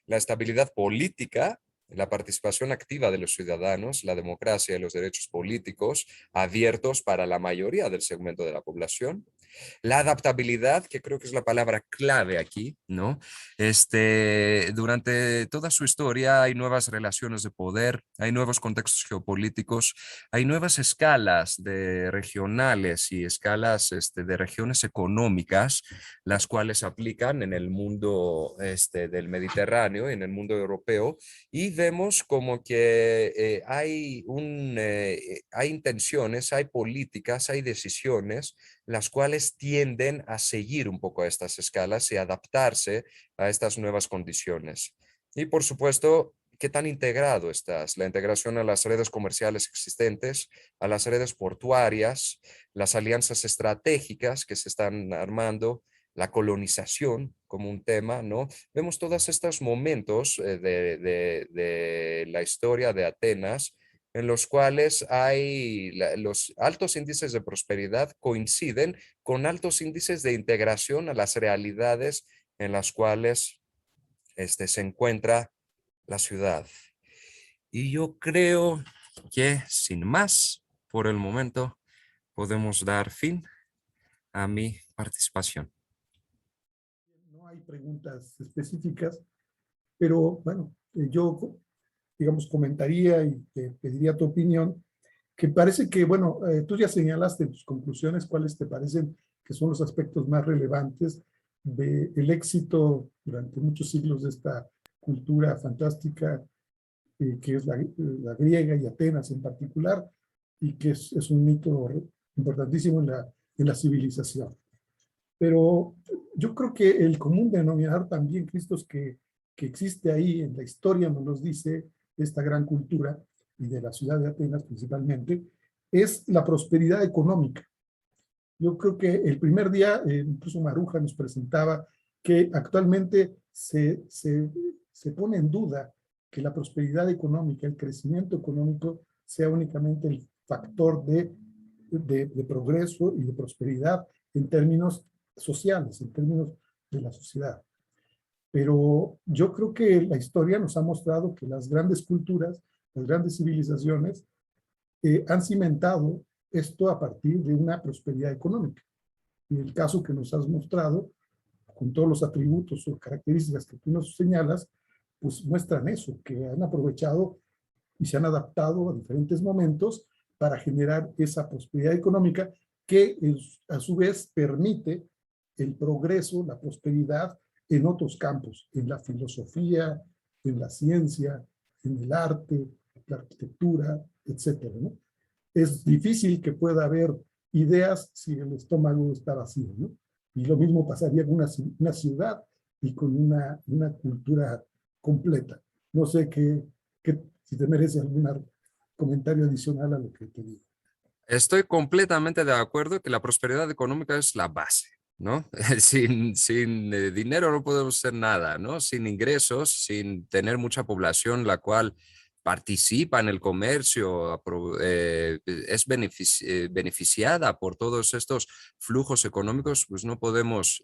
La estabilidad política, la participación activa de los ciudadanos, la democracia y los derechos políticos abiertos para la mayoría del segmento de la población. La adaptabilidad, que creo que es la palabra clave aquí, ¿no? Durante toda su historia hay nuevas relaciones de poder, hay nuevos contextos geopolíticos, hay nuevas escalas de regionales y escalas de regiones económicas, las cuales se aplican en el mundo del Mediterráneo, en el mundo europeo, y vemos como que hay intenciones, hay políticas, hay decisiones las cuales tienden a seguir un poco a estas escalas y adaptarse a estas nuevas condiciones. Y por supuesto, ¿qué tan integrado estás? La integración a las redes comerciales existentes, a las redes portuarias, las alianzas estratégicas que se están armando, la colonización como un tema, ¿no? Vemos todos estos momentos de la historia de Atenas en los cuales los altos índices de prosperidad coinciden con altos índices de integración a las realidades en las cuales se encuentra la ciudad. Y yo creo que sin más, por el momento, podemos dar fin a mi participación. No hay preguntas específicas, pero bueno, yo, digamos, comentaría y te pediría tu opinión, que parece que, bueno, tú ya señalaste en tus conclusiones cuáles te parecen que son los aspectos más relevantes del éxito durante muchos siglos de esta cultura fantástica, que es la griega y Atenas en particular, y que es un mito importantísimo en la civilización. Pero yo creo que el común denominador también, Cristo, es que existe ahí en la historia, nos los dice, esta gran cultura y de la ciudad de Atenas principalmente, es la prosperidad económica. Yo creo que el primer día, incluso Maruja nos presentaba que actualmente se pone en duda que la prosperidad económica, el crecimiento económico, sea únicamente el factor de progreso y de prosperidad en términos sociales, en términos de la sociedad. Pero yo creo que la historia nos ha mostrado que las grandes culturas, las grandes civilizaciones, han cimentado esto a partir de una prosperidad económica. Y el caso que nos has mostrado, con todos los atributos o características que tú nos señalas, pues muestran eso, que han aprovechado y se han adaptado a diferentes momentos para generar esa prosperidad económica que a su vez permite el progreso, la prosperidad en otros campos, en la filosofía, en la ciencia, en el arte, la arquitectura, etcétera, ¿no? Es difícil que pueda haber ideas si el estómago está vacío, ¿no? Y lo mismo pasaría con una ciudad y con una cultura completa. No sé si te merece algún comentario adicional a lo que te digo. Estoy completamente de acuerdo que la prosperidad económica es la base, ¿no? Sin dinero no podemos hacer nada, ¿no? Sin ingresos, sin tener mucha población la cual participa en el comercio, es beneficiada por todos estos flujos económicos, pues no podemos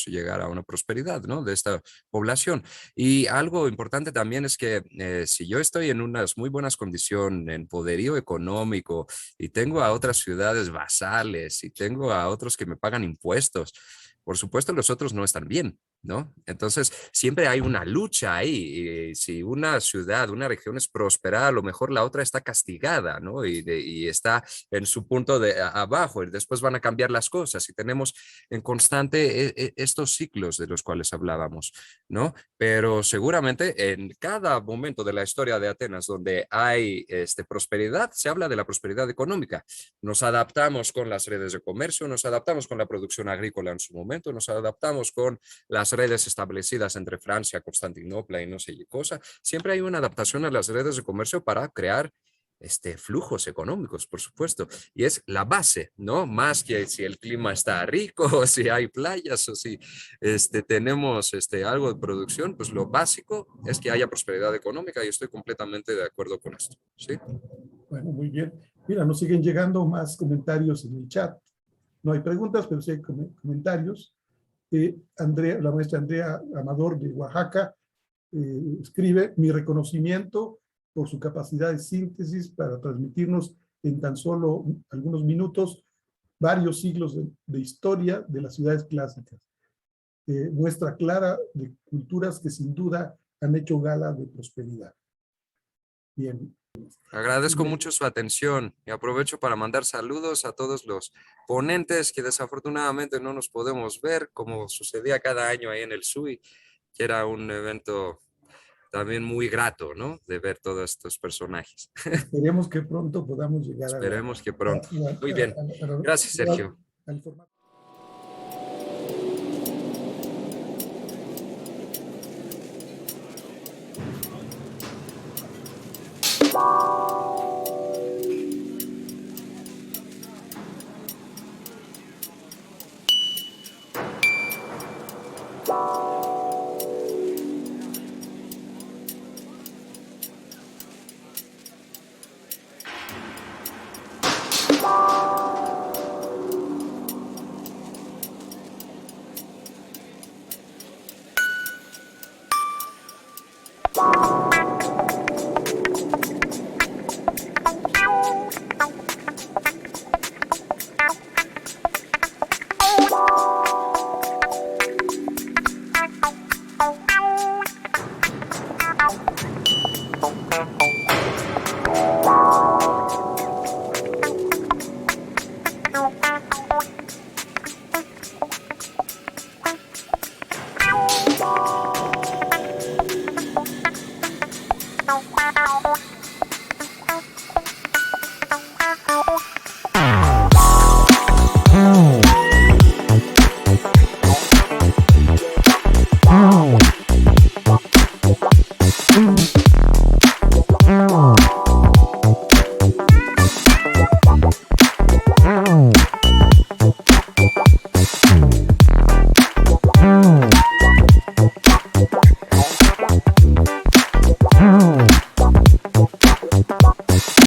llegar a una prosperidad, ¿no? De esta población. Y algo importante también es que si yo estoy en unas muy buenas condiciones, en poderío económico, y tengo a otras ciudades basales, y tengo a otros que me pagan impuestos, por supuesto los otros no están bien, ¿no? Entonces, siempre hay una lucha ahí. Y si una ciudad, una región es próspera, a lo mejor la otra está castigada, ¿no? Y está en su punto de abajo, y después van a cambiar las cosas. Y tenemos en constante estos ciclos de los cuales hablábamos, ¿no? Pero seguramente en cada momento de la historia de Atenas donde hay prosperidad, se habla de la prosperidad económica. Nos adaptamos con las redes de comercio, nos adaptamos con la producción agrícola en su momento, nos adaptamos con las redes establecidas entre Francia, Constantinopla y no sé qué cosa. Siempre hay una adaptación a las redes de comercio para crear flujos económicos, por supuesto, y es la base, ¿no? Más que si el clima está rico o si hay playas o si tenemos algo de producción, pues lo básico es que haya prosperidad económica y estoy completamente de acuerdo con esto, ¿sí? Bueno, muy bien. Mira, nos siguen llegando más comentarios en el chat. No hay preguntas, pero sí hay comentarios. La maestra Andrea Amador de Oaxaca escribe: mi reconocimiento por su capacidad de síntesis para transmitirnos en tan solo algunos minutos varios siglos de historia de las ciudades clásicas. Muestra clara de culturas que sin duda han hecho gala de prosperidad. Bien. Agradezco mucho su atención y aprovecho para mandar saludos a todos los ponentes que desafortunadamente no nos podemos ver, como sucedía cada año ahí en el SUI, que era un evento también muy grato, ¿no? De ver todos estos personajes. Esperemos que pronto podamos llegar Esperemos que pronto. Muy bien. Gracias, Sergio. al formato.